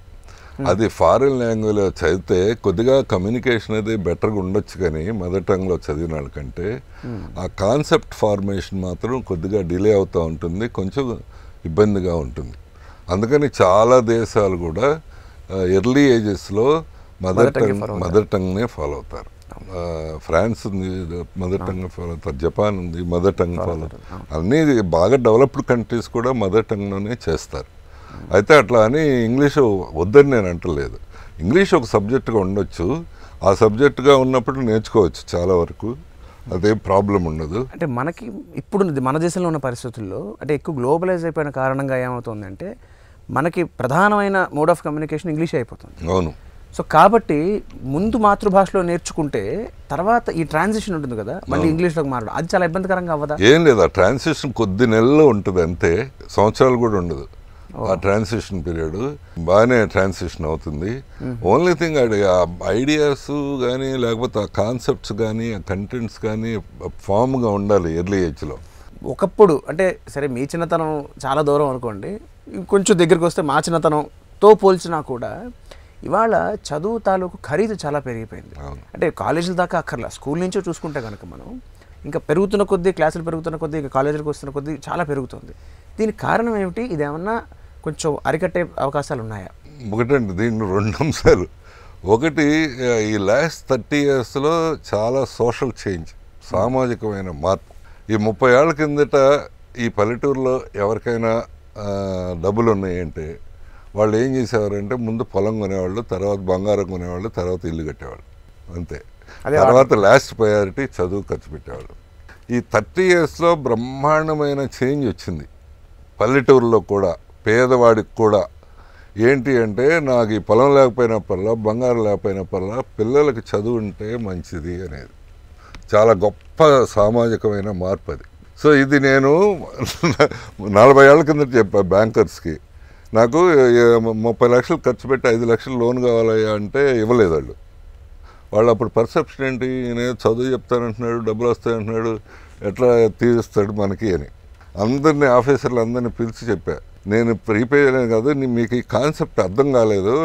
అది ఫారిన్ లాంగ్వేజ్లో చదివితే కొద్దిగా కమ్యూనికేషన్ అది బెటర్గా ఉండొచ్చు, కానీ మదర్ టంగ్లో చదివిన వాళ్ళకంటే ఆ కాన్సెప్ట్ ఫార్మేషన్ మాత్రం కొద్దిగా డిలే అవుతూ ఉంటుంది, కొంచెం ఇబ్బందిగా ఉంటుంది. అందుకని చాలా దేశాలు కూడా ఎర్లీ ఏజెస్లో మదర్ టంగ్నే ఫాలో అవుతారు. ఫ్రాన్స్ ఉంది మదర్ టంగ్ ఫాలో అవుతారు, జపాన్ ఉంది మదర్ టంగ్ ఫాలో అవుతారు, అన్నీ బాగా డెవలప్డ్ కంట్రీస్ కూడా మదర్ టంగ్లోనే చేస్తారు. అయితే అట్లా అని ఇంగ్లీషు వద్దని నేను అంటలేదు. ఇంగ్లీష్ ఒక సబ్జెక్టుగా ఉండొచ్చు, ఆ సబ్జెక్టుగా ఉన్నప్పుడు నేర్చుకోవచ్చు చాలా వరకు, అదే ప్రాబ్లం ఉండదు. అంటే మనకి ఇప్పుడు మన దేశంలో ఉన్న పరిస్థితుల్లో అంటే ఎక్కువ గ్లోబలైజ్ అయిపోయిన కారణంగా ఏమవుతుందంటే మనకి ప్రధానమైన మోడ్ ఆఫ్ కమ్యూనికేషన్ ఇంగ్లీష్ అయిపోతుంది. అవును. సో కాబట్టి ముందు మాతృభాషలో నేర్చుకుంటే తర్వాత ఈ ట్రాన్సిషన్ ఉంటుంది కదా, మళ్ళీ ఇంగ్లీష్లోకి మారడం అది చాలా ఇబ్బందికరంగా అవ్వదా? ఏం లేదు, ఆ ట్రాన్సిషన్ కొద్ది నెలల్లో ఉంటుంది అంతే, సంవత్సరాలు కూడా ఉండదు ఆ ట్రాన్సిషన్ పీరియడ్. బాగానే ట్రాన్సిషన్ అవుతుంది. ఓన్లీ థింగ్ ఆ ఐడియాస్ కానీ లేకపోతే ఆ కాన్సెప్ట్స్ కానీ ఆ కంటెంట్స్ కానీ ఫామ్గా ఉండాలి ఎర్లీ ఏజ్లో. ఒకప్పుడు అంటే సరే మీ చిన్నతనం చాలా దూరం అనుకోండి, కొంచెం దగ్గరికి వస్తే మా చిన్నతనంతో పోల్చినా కూడా ఇవాళ చదువు తాలూకు ఖరీదు చాలా పెరిగిపోయింది. అంటే కాలేజీల దాకా అక్కర్లా, స్కూల్ నుంచో చూసుకుంటే కనుక మనం ఇంకా పెరుగుతున్న కొద్దీ, క్లాసులు పెరుగుతున్న కొద్దీ, ఇంకా కాలేజీలకు వస్తున్న కొద్దీ చాలా పెరుగుతుంది. దీనికి కారణం ఏమిటి? ఇదేమన్నా కొంచెం అరికట్టే అవకాశాలు ఉన్నాయా? ఒకటండి, దీంట్లో రెండు అంశాలు. ఒకటి, ఈ లాస్ట్ 30 yearsలో చాలా సోషల్ చేంజ్, సామాజికమైన మార్పు. ఈ 30 ఏళ్ల కిందట ఈ పల్లెటూరులో ఎవరికైనా డబ్బులు ఉన్నాయంటే వాళ్ళు ఏం చేసేవారంటే ముందు పొలం కొనేవాళ్ళు, తర్వాత బంగారం కొనేవాళ్ళు, తర్వాత ఇల్లు కట్టేవాళ్ళు, అంతే. తర్వాత లాస్ట్ ప్రయారిటీ చదువు ఖర్చు పెట్టేవాళ్ళు. ఈ 30 yearsలో బ్రహ్మాండమైన చేంజ్ వచ్చింది పల్లెటూరులో కూడా, పేదవాడికి కూడా. ఏంటి అంటే నాకు ఈ పొలం లేకపోయినప్పల్లా, బంగారం లేకపోయినప్పల్లా పిల్లలకి చదువు ఉంటే మంచిది అనేది చాలా గొప్ప సామాజికమైన మార్పు అది. సో ఇది నేను 40 ఏళ్ల కింద చెప్పా బ్యాంకర్స్కి, నాకు 30 లక్షలు ఖర్చు పెట్టి 5 లక్షలు లోన్ కావాలయ్యా అంటే ఇవ్వలేదు వాళ్ళు. వాళ్ళు అప్పుడు పర్సెప్షన్ ఏంటి, నేను చదువు చెప్తానంటున్నాడు, డబ్బులు వస్తాయంటున్నాడు, ఎట్లా తీరుస్తాడు మనకి అని. అందరినీ ఆఫీసర్లు అందరినీ పిలిచి చెప్పా, నేను ప్రీపే చేయలేను కాదు, మీకు ఈ కాన్సెప్ట్ అర్థం కాలేదు,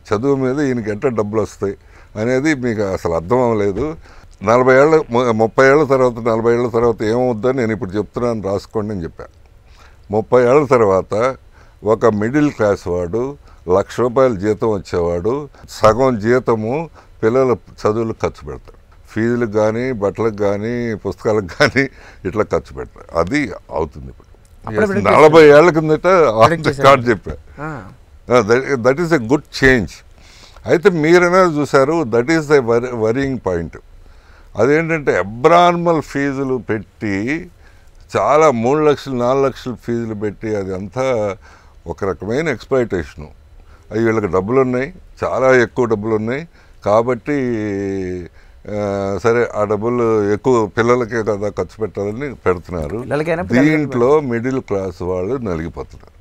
చదువు మీద ఈయనకి ఎట్లా డబ్బులు వస్తాయి అనేది మీకు అసలు అర్థం అవ్వలేదు. 30 ఏళ్ళ తర్వాత 40 ఏళ్ళ తర్వాత ఏమవుద్దని నేను ఇప్పుడు చెప్తున్నాను, రాసుకోండి అని చెప్పా. 30 ఏళ్ళ తర్వాత ఒక మిడిల్ క్లాస్ వాడు, ₹1,00,000 జీతం వచ్చేవాడు సగం జీతము పిల్లల చదువులు ఖర్చు పెడతాడు. ఫీజులకు కానీ, బట్టలకు కానీ, పుస్తకాలకు కానీ ఇట్లా ఖర్చు పెడతాడు. అది అవుతుంది ఇప్పుడు. 40 ఏళ్ల కిందట స్టార్ట్ చెప్పా. That is a good change. అయితే మీరైనా చూసారు, that is the worrying point. అదేంటంటే అబ్నార్మల్ ఫీజులు పెట్టి, చాలా 3 లక్షలు 4 లక్షలు ఫీజులు పెట్టి, అది అంతా ఒక రకమైన ఎక్స్‌ప్లాయిటేషను. అవి వీళ్ళకి డబ్బులు ఉన్నాయి, చాలా ఎక్కువ డబ్బులు ఉన్నాయి కాబట్టి సరే ఆ డబ్బులు ఎక్కువ పిల్లలకే కదా ఖర్చు పెట్టాలని పెడుతున్నారు. దీంట్లో మిడిల్ క్లాస్ వాళ్ళు నలిగిపోతున్నారు.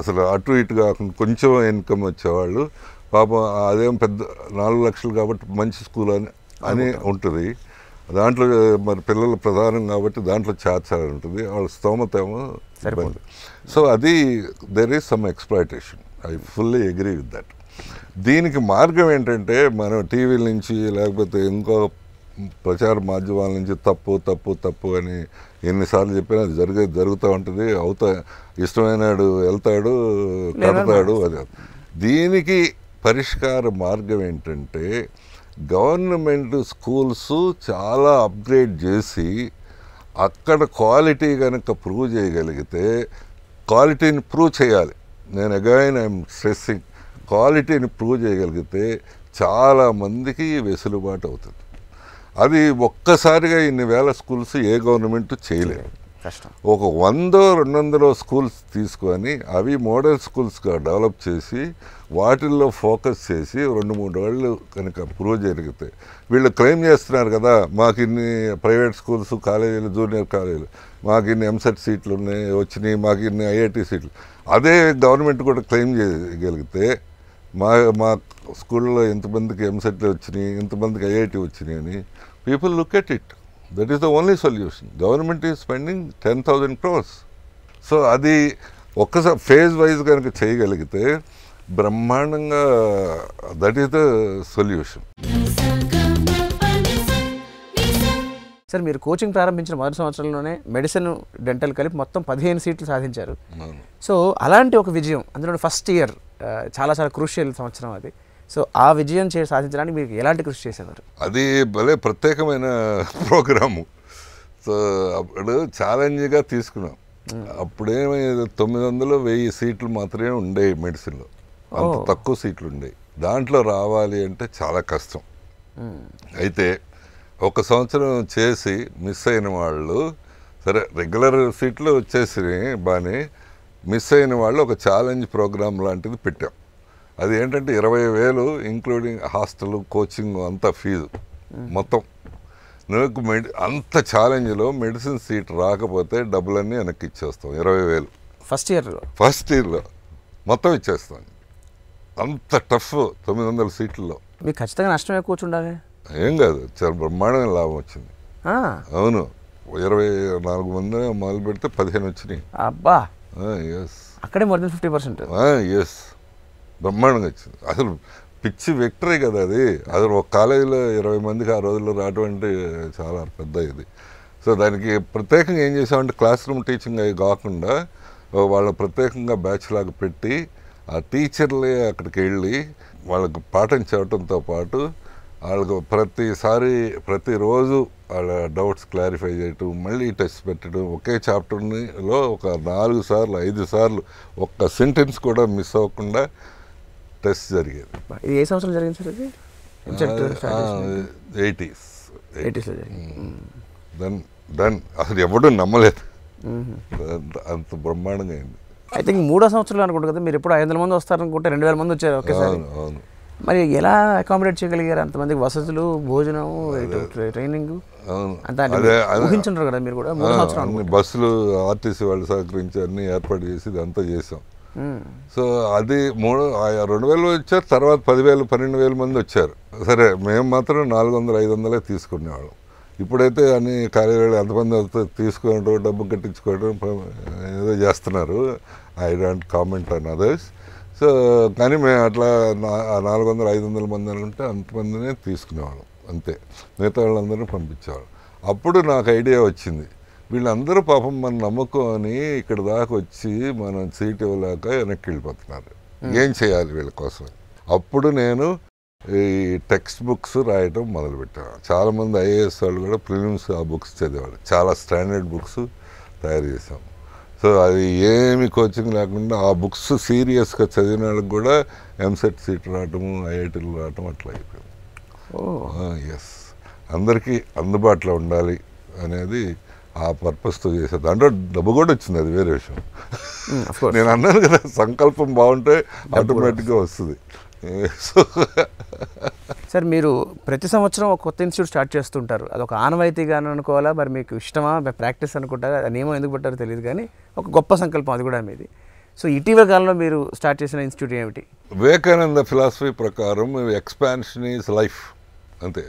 అసలు అటు ఇటు కాకుండా కొంచెం ఇన్కమ్ వచ్చేవాళ్ళు పాపం అదేం పెద్ద 4 లక్షలు కాబట్టి మంచి స్కూల్ అని ఉంటుంది, దాంట్లో మరి పిల్లలు ప్రధానం కాబట్టి దాంట్లో చేర్చాలని ఉంటుంది, వాళ్ళ స్తోమత ఏమో సరిపోదు. సో అది there is some exploitation. I fully agree with that. దీనికి మార్గం ఏంటంటే మనం టీవీల నుంచి లేకపోతే ఇంకో ప్రచార మాధ్యమాల నుంచి తప్పు తప్పు తప్పు అని ఎన్నిసార్లు చెప్పినా అది జరుగుతూ ఉంటుంది. ఇష్టమైనాడు వెళ్తాడు, కడతాడు. అది దీనికి పరిష్కార మార్గం ఏంటంటే గవర్నమెంట్ స్కూల్స్ చాలా అప్గ్రేడ్ చేసి అక్కడ క్వాలిటీ కనుక ప్రూవ్ చేయగలిగితే, క్వాలిటీని ప్రూవ్ చేయాలి, నేను అగైన్ ఐఎమ్ స్ట్రెస్సింగ్, క్వాలిటీని ప్రూవ్ చేయగలిగితే చాలామందికి వెసులుబాటు అవుతుంది. అది ఒక్కసారిగా ఇన్ని వేల స్కూల్స్ ఏ గవర్నమెంట్ చేయలేదు. ఒక 100-200 స్కూల్స్ తీసుకొని అవి మోడల్ స్కూల్స్గా డెవలప్ చేసి వాటిల్లో ఫోకస్ చేసి 2-3 ఏళ్ళు కనుక ప్రూవ్ జరిగితే, వీళ్ళు క్లెయిమ్ చేస్తున్నారు కదా మాకు ఇన్ని ప్రైవేట్ స్కూల్స్, కాలేజీలు, జూనియర్ కాలేజీలు, మాకు ఇన్ని ఎంసెట్ సీట్లు వచ్చినాయి, మాకు ఇన్ని ఐఐటి సీట్లు, అదే గవర్నమెంట్ కూడా క్లెయిమ్ చేయగలిగితే మా స్కూల్లో ఎంతమందికి ఎంసెట్లు వచ్చినాయి, ఎంతమందికి ఐఐటి వచ్చినాయి అని people look at it. That is the only solution. Government is spending 10,000 crores. So అది ఒక్కసారి ఫేజ్ వైజ్ కనుక చేయగలిగితే బ్రహ్మాండంగా that is the solution. Sir మీరు కోచింగ్ ప్రారంభించిన మొదటి సంవత్సరంలోనే మెడిసిన్, డెంటల్ కలిపి మొత్తం 15 సీట్లు సాధించారు. సో అలాంటి ఒక విజయం, అందులో ఫస్ట్ ఇయర్ చాలా చాలా క్రూషియల్ సంవత్సరం అది. సో ఆ విజయం సాధించడానికి మీరు ఎలాంటి కృషి చేసేవారు? అది భలే ప్రత్యేకమైన ప్రోగ్రాము. సో అప్పుడు ఛాలెంజ్గా తీసుకున్నాం. అప్పుడేమో 900-1000 సీట్లు మాత్రమే ఉండేవి మెడిసిన్లో, అంత తక్కువ సీట్లు ఉండేవి. దాంట్లో రావాలి అంటే చాలా కష్టం. అయితే ఒక సంవత్సరం చేసి మిస్ అయిన వాళ్ళు, సరే రెగ్యులర్ సీట్లు వచ్చేసినాయి బాగానే, మిస్ అయిన వాళ్ళు ఒక ఛాలెంజ్ ప్రోగ్రామ్ లాంటిది పెట్టాం. అది ఏంటంటే 20,000 ఇంక్లూడింగ్ హాస్టల్, కోచింగ్ అంతా ఫీజు మొత్తం. నువ్వు అంత ఛాలెంజ్లో మెడిసిన్ సీట్ రాకపోతే డబ్బులన్నీ వెనక్కి ఇచ్చేస్తాం. 20,000 ఫస్ట్ ఇయర్లో మొత్తం ఇచ్చేస్తాం. అంత టఫ్ 900 సీట్లలో. మీకు ఖచ్చితంగా నష్టమే కూర్చుండాలి. ఏం కాదు, చాలా బ్రహ్మాండమైన లాభం వచ్చింది. అవును, 24 మంది మొదలు పెడితే 15 వచ్చినాయి. అబ్బా, ఎస్, అక్కడే మోర్ దెన్ 50%. ఎస్, బ్రహ్మాండంగా వచ్చింది. అసలు పిచ్చి విక్టరీ కదా అది. అసలు ఒక కాలేజీలో 20 మందికి ఆ రోజుల్లో రావడం అంటే చాలా పెద్ద ఇది. సో దానికి ప్రత్యేకంగా ఏం చేసామంటే క్లాస్ రూమ్ టీచింగ్ అవి కాకుండా వాళ్ళు ప్రత్యేకంగా బ్యాచ్ లాగా పెట్టి ఆ టీచర్లే అక్కడికి వెళ్ళి వాళ్ళకు పాఠం చెప్పడంతో పాటు వాళ్ళకు ప్రతిరోజు వాళ్ళ డౌట్స్ క్లారిఫై చేయటం, మళ్ళీ టెస్ట్ పెట్టడం, ఒకే చాప్టర్లో ఒక 4 సార్లు 5 సార్లు ఒక్క సెంటెన్స్ కూడా మిస్ అవ్వకుండా టెస్ట్ జరిగేది. ఇది ఏ సంవత్సరం జరిగింది సార్? ఇది 80s. దెన్ అసలు ఎవడూ నమ్మలేదు, అంత బ్రహ్మాండంగా అయింది. ఐ థింక్ 3వ సంవత్సరంలో అనుకుంటా కదా మీరు. ఎప్పుడు 500 మంది వస్తారనుకుంటే 2000 మంది వచ్చారు ఒకేసారి. అవును. మరి ఎలా అకామిడేట్ చేయగలిగారు అంతమందికి? వసతులు, భోజనం, ట్రైనింగ్ అంతా ఊహించుంటారు కదా మీరు కూడా. 3వ సంవత్సరం బస్సులు ఆర్టీసీ వాళ్ళు సహకరించి అన్ని ఏర్పాటు చేసి ఇదంతా చేసాం. సో అది 2000 వచ్చారు, తర్వాత 10,000 12,000 మంది వచ్చారు. సరే, మేము మాత్రం 400-500 తీసుకునేవాళ్ళం. ఇప్పుడైతే అన్ని కాలేజీలు ఎంతమంది తీసుకోవడం, డబ్బు కట్టించుకోవడం ఏదో చేస్తున్నారు. I don't comment on others. So కానీ మేము అట్లా 400-500 మంది అనుకుంటే అంతమందినే తీసుకునేవాళ్ళం అంతే. మిగతా వాళ్ళందరినీ పంపించేవాళ్ళం. అప్పుడు నాకు ఐడియా వచ్చింది, వీళ్ళందరూ పాపం మన నమ్ముకొని ఇక్కడ దాకా వచ్చి మనం సీట్ ఇవ్వలేక వెనక్కి వెళ్ళిపోతున్నారు, ఏం చేయాలి వీళ్ళ కోసం. అప్పుడు నేను ఈ టెక్స్ట్ బుక్స్ రాయటం మొదలుపెట్టాను. చాలామంది ఐఏఎస్ వాళ్ళు కూడా ప్రిలిమ్స్ ఆ బుక్స్ చదివాడు. చాలా స్టాండర్డ్ బుక్స్ తయారు చేసాం. సో అది ఏమి కోచింగ్ లేకుండా ఆ బుక్స్ సీరియస్గా చదివిన వాళ్ళకి కూడా ఎంసెట్ సీట్ రావటము, ఐఐటీలు రావటం అట్లా అయిపోయింది. ఎస్, అందరికీ అందుబాటులో ఉండాలి అనేది ఆ పర్పస్తో చేసేది. దాంట్లో డబ్బు కూడా వచ్చింది, అది వేరే విషయం. నేను అన్నాను కదా, సంకల్పం బాగుంటే ఆటోమేటిక్గా వస్తుంది. సార్, మీరు ప్రతి సంవత్సరం ఒక కొత్త ఇన్స్టిట్యూట్ స్టార్ట్ చేస్తుంటారు. అది ఒక ఆనవాయితీగా అనుకోవాలా, మరి మీకు ఇష్టమా, ప్రాక్టీస్ అనుకుంటారా? అది నియమం ఎందుకు పెట్టారో తెలియదు, కానీ ఒక గొప్ప సంకల్పం అది కూడా మీది. సో ఇటీవల కాలంలో మీరు స్టార్ట్ చేసిన ఇన్స్టిట్యూట్ ఏమిటి? వివేకానంద ఫిలాసఫీ ప్రకారం ఎక్స్పాన్షన్ ఈజ్ లైఫ్, అంతే.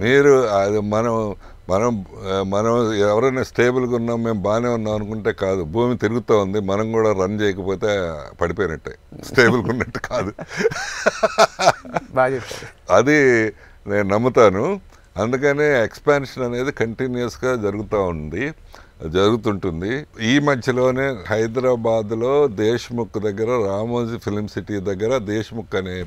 మీరు అది మనం ఎవరైనా స్టేబుల్గా ఉన్నాం, మేము బాగానే ఉన్నాం అనుకుంటే కాదు. భూమి తిరుగుతూ ఉంది, మనం కూడా రన్ చేయకపోతే పడిపోయినట్టే, స్టేబుల్గా ఉన్నట్టు కాదు. అది నేను నమ్ముతాను. అందుకనే ఎక్స్పాన్షన్ అనేది కంటిన్యూస్గా జరుగుతుంటుంది. ఈ మధ్యలోనే హైదరాబాద్లో దేశ్ముఖ్ దగ్గర, రామోజీ ఫిలిం సిటీ దగ్గర దేశ్ముఖ్ అనే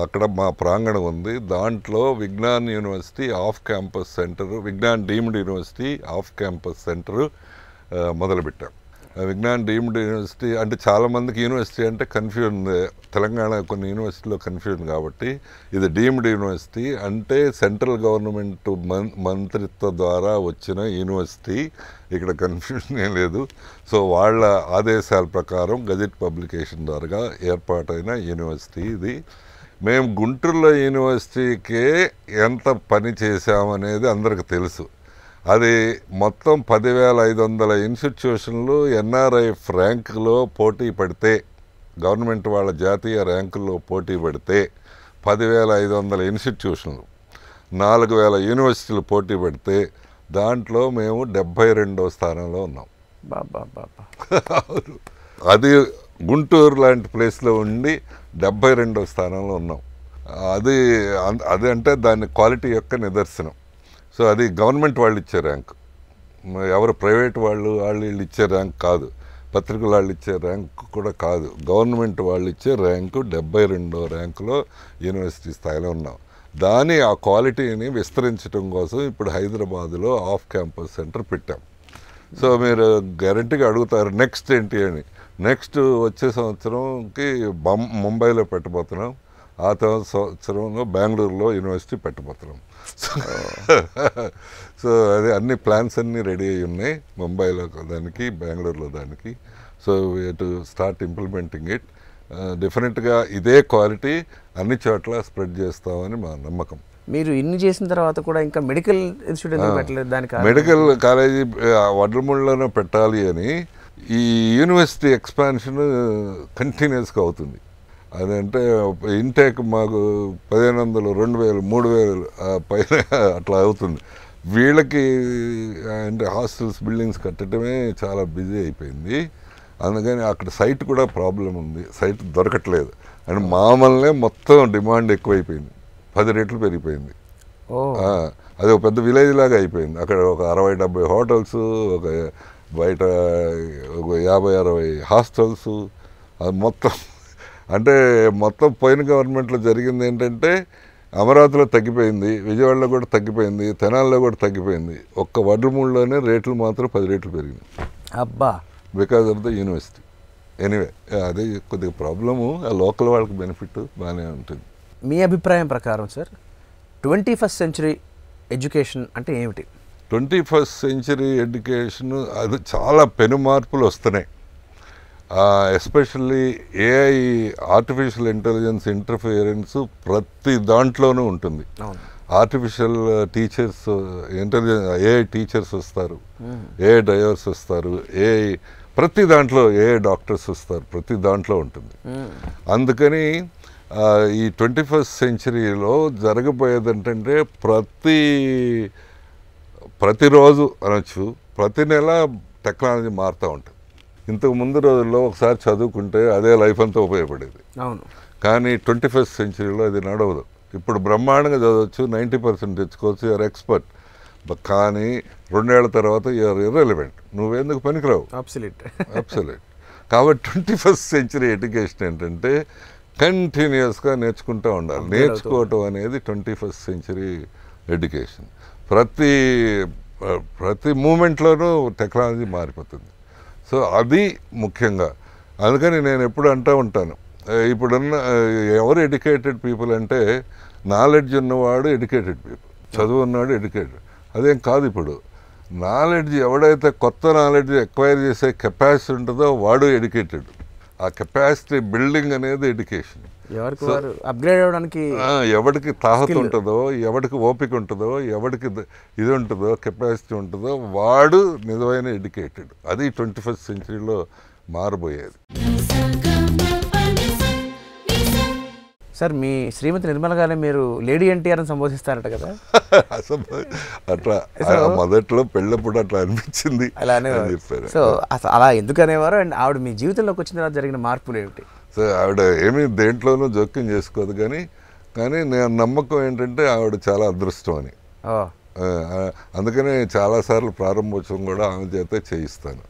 అక్కడ మా ప్రాంగణం ఉంది. దాంట్లో Vignan university off campus centre, Vignan deemed university off campus centre మొదలుపెట్టాం. విజ్ఞాన్ డీమ్డ్ యూనివర్సిటీ అంటే చాలామందికి యూనివర్సిటీ అంటే కన్ఫ్యూజన్, తెలంగాణ కొన్ని యూనివర్సిటీలో కన్ఫ్యూజన్. కాబట్టి ఇది డీమ్డ్ యూనివర్సిటీ అంటే సెంట్రల్ గవర్నమెంట్ మంత్రిత్వ ద్వారా వచ్చిన యూనివర్సిటీ. ఇక్కడ కన్ఫ్యూజన్ ఏం లేదు. సో వాళ్ళ ఆదేశాల ప్రకారం గజెట్ పబ్లికేషన్ ద్వారా ఏర్పాటైన యూనివర్సిటీ ఇది. మేము గుంటూరులో యూనివర్సిటీకే ఎంత పని చేశామనేది అందరికి తెలుసు. అది మొత్తం 10,500 ఇన్స్టిట్యూషన్లు NRIF ర్యాంకులో పోటీ పడితే, గవర్నమెంట్ వాళ్ళ జాతీయ ర్యాంకుల్లో పోటీ పడితే 10,500 ఇన్స్టిట్యూషన్లు, 4,000 యూనివర్సిటీలు పోటీ పడితే దాంట్లో మేము 72వ స్థానంలో ఉన్నాం. అది గుంటూరు లాంటి ప్లేస్లో ఉండి 72వ స్థానంలో ఉన్నాం. అది అంటే దాని క్వాలిటీ యొక్క నిదర్శనం. సో అది గవర్నమెంట్ వాళ్ళు ఇచ్చే ర్యాంక్, ఎవరు ప్రైవేట్ వాళ్ళు వీళ్ళు ఇచ్చే ర్యాంక్ కాదు. పత్రికలు వాళ్ళు ఇచ్చే ర్యాంకు కూడా కాదు, గవర్నమెంట్ వాళ్ళు ఇచ్చే ర్యాంకు 72వ ర్యాంకులో యూనివర్సిటీ స్థాయిలో ఉన్నాం. దాని ఆ క్వాలిటీని విస్తరించడం కోసం ఇప్పుడు హైదరాబాద్లో ఆఫ్ క్యాంపస్ సెంటర్ పెట్టాం. సో మీరు గ్యారంటీగా అడుగుతారు నెక్స్ట్ ఏంటి అని. నెక్స్ట్ వచ్చే సంవత్సరంకి ముంబైలో పెట్టబోతున్నాం, ఆ తర్వాత సంవత్సరంలో బెంగళూరులో యూనివర్సిటీ పెట్టబోతున్నాం. సో అదే అన్ని ప్లాన్స్ అన్నీ రెడీ అయ్యి ఉన్నాయి, ముంబైలో దానికి బెంగళూరులో దానికి. So we to start implementing it. డెఫినెట్గా ఇదే క్వాలిటీ అన్ని చోట్ల స్ప్రెడ్ చేస్తామని మా నమ్మకం. మీరు ఇన్ని చేసిన తర్వాత కూడా ఇంకా మెడికల్ ఇన్స్టిట్యూట్ ఎందుకు పెట్టలేదు? దానికి మెడికల్ కాలేజీ వడ్లమూడిలోనే పెట్టాలి అని ఈ యూనివర్సిటీ ఎక్స్పాన్షన్ కంటిన్యూస్గా అవుతుంది. అదంటే ఇంటేక్ మాకు 1500, 2000, 3000 పైన అట్లా అవుతుంది. వీళ్ళకి అంటే హాస్టల్స్ బిల్డింగ్స్ కట్టడమే చాలా బిజీ అయిపోయింది. అందుకని అక్కడ సైట్ కూడా ప్రాబ్లం ఉంది, సైట్ దొరకట్లేదు. అండ్ మామూలునే మొత్తం డిమాండ్ ఎక్కువైపోయింది, 10 రెట్లు పెరిగిపోయింది. అది ఒక పెద్ద విలేజ్ లాగా అయిపోయింది. అక్కడ ఒక 60-70 హోటల్స్, ఒక బయట ఒక 50-60 హాస్టల్స్. అది మొత్తం అంటే మొత్తం పోయిన గవర్నమెంట్లో జరిగింది ఏంటంటే అమరావతిలో తగ్గిపోయింది, విజయవాడలో కూడా తగ్గిపోయింది, తెనాలిలో కూడా తగ్గిపోయింది. ఒక్క వడ్లమూడిలోనే రేట్లు మాత్రం 10 రెట్లు పెరిగింది. అబ్బా, because of the university. Anyway అది కొద్దిగా ప్రాబ్లము, ఆ లోకల్ వాళ్ళకి బెనిఫిట్ బాగానే ఉంటుంది. మీ అభిప్రాయం ప్రకారం సార్ 21st సెంచరీ ఎడ్యుకేషన్ అంటే ఏమిటి? 21st సెంచరీ ఎడ్యుకేషన్ అది చాలా పెను మార్పులు వస్తున్నాయి. Especially AI, artificial intelligence interference ప్రతి దాంట్లోనూ ఉంటుంది. Artificial teachers, intelligence AI teachers వస్తారు, ఏఐ డ్రైవర్స్ వస్తారు, ఏఐ ప్రతి దాంట్లో ఏఐ డాక్టర్స్ వస్తారు, ప్రతి దాంట్లో ఉంటుంది. అందుకని ఈ 21st సెంచరీలో జరగబోయేది ఏంటంటే ప్రతిరోజు అనొచ్చు, ప్రతి నెల టెక్నాలజీ మారుతూ ఉంటుంది. ఇంతకు ముందు రోజుల్లో ఒకసారి చదువుకుంటే అదే లైఫ్ అంతా ఉపయోగపడేది. అవును. కానీ 21st సెంచరీలో అది నడవదు. ఇప్పుడు బ్రహ్మాండంగా చదవచ్చు, 90% తెచ్చుకోవచ్చు, యూఆర్ ఎక్స్పర్ట్. కానీ 2 ఏళ్ల తర్వాత యూఆర్ ఇర్రెలవెంట్, నువ్వెందుకు పనికిరావు. అబ్సల్యూట్. కాబట్టి 21st సెంచరీ ఎడ్యుకేషన్ ఏంటంటే కంటిన్యూస్గా నేర్చుకుంటూ ఉండాలి. నేర్చుకోవటం అనేది 21st సెంచరీ ఎడ్యుకేషన్. ప్రతి మూమెంట్లోనూ టెక్నాలజీ మారిపోతుంది. సో అది ముఖ్యంగా. అందుకని నేను ఎప్పుడు అంటూ ఉంటాను, ఇప్పుడున్న ఎవరు ఎడ్యుకేటెడ్ పీపుల్ అంటే నాలెడ్జ్ ఉన్నవాడు ఎడ్యుకేటెడ్ పీపుల్, చదువు ఉన్నాడు ఎడ్యుకేటెడ్. అదేం కాదు. ఇప్పుడు నాలెడ్జ్ ఎవడైతే కొత్త నాలెడ్జ్ ఎక్వైర్ చేసే కెపాసిటీ ఉంటుందో వాడు ఎడ్యుకేటెడ్. ఆ కెపాసిటీ బిల్డింగ్ అనేది ఎడ్యుకేషన్. అప్గ్రేడ్ అవ్వడానికి ఎవరికి తాహత ఉంటుందో, ఎవరికి ఓపిక ఉంటుందో, ఎవరికి ఇది ఉంటుందో, కెపాసిటీ ఉంటుందో వాడు నిజమైన ఎడ్యుకేటెడ్. అది 21st సెంచరీలో మారబోయేది. సార్, మీ శ్రీమతి నిర్మల గారిని మీరు లేడీ ఎన్టీఆర్ అని సంబోధిస్తారట కదా? అట్లా మొదట్లో పెళ్ళప్పుడు అట్లా అనిపించింది, అలానే చెప్పారు. సో అలా ఎందుకు అనేవారు? అండ్ ఆవిడ మీ జీవితంలోకి వచ్చిన తర్వాత జరిగిన మార్పులు ఏమిటి? సో ఆవిడ ఏమీ దేంట్లోనూ జోక్యం చేసుకోదు, కానీ నేను నమ్మకం ఏంటంటే ఆవిడ చాలా అదృష్టం అని. అందుకనే చాలాసార్లు ప్రారంభోత్సవం కూడా ఆమె చేత చేయిస్తాను.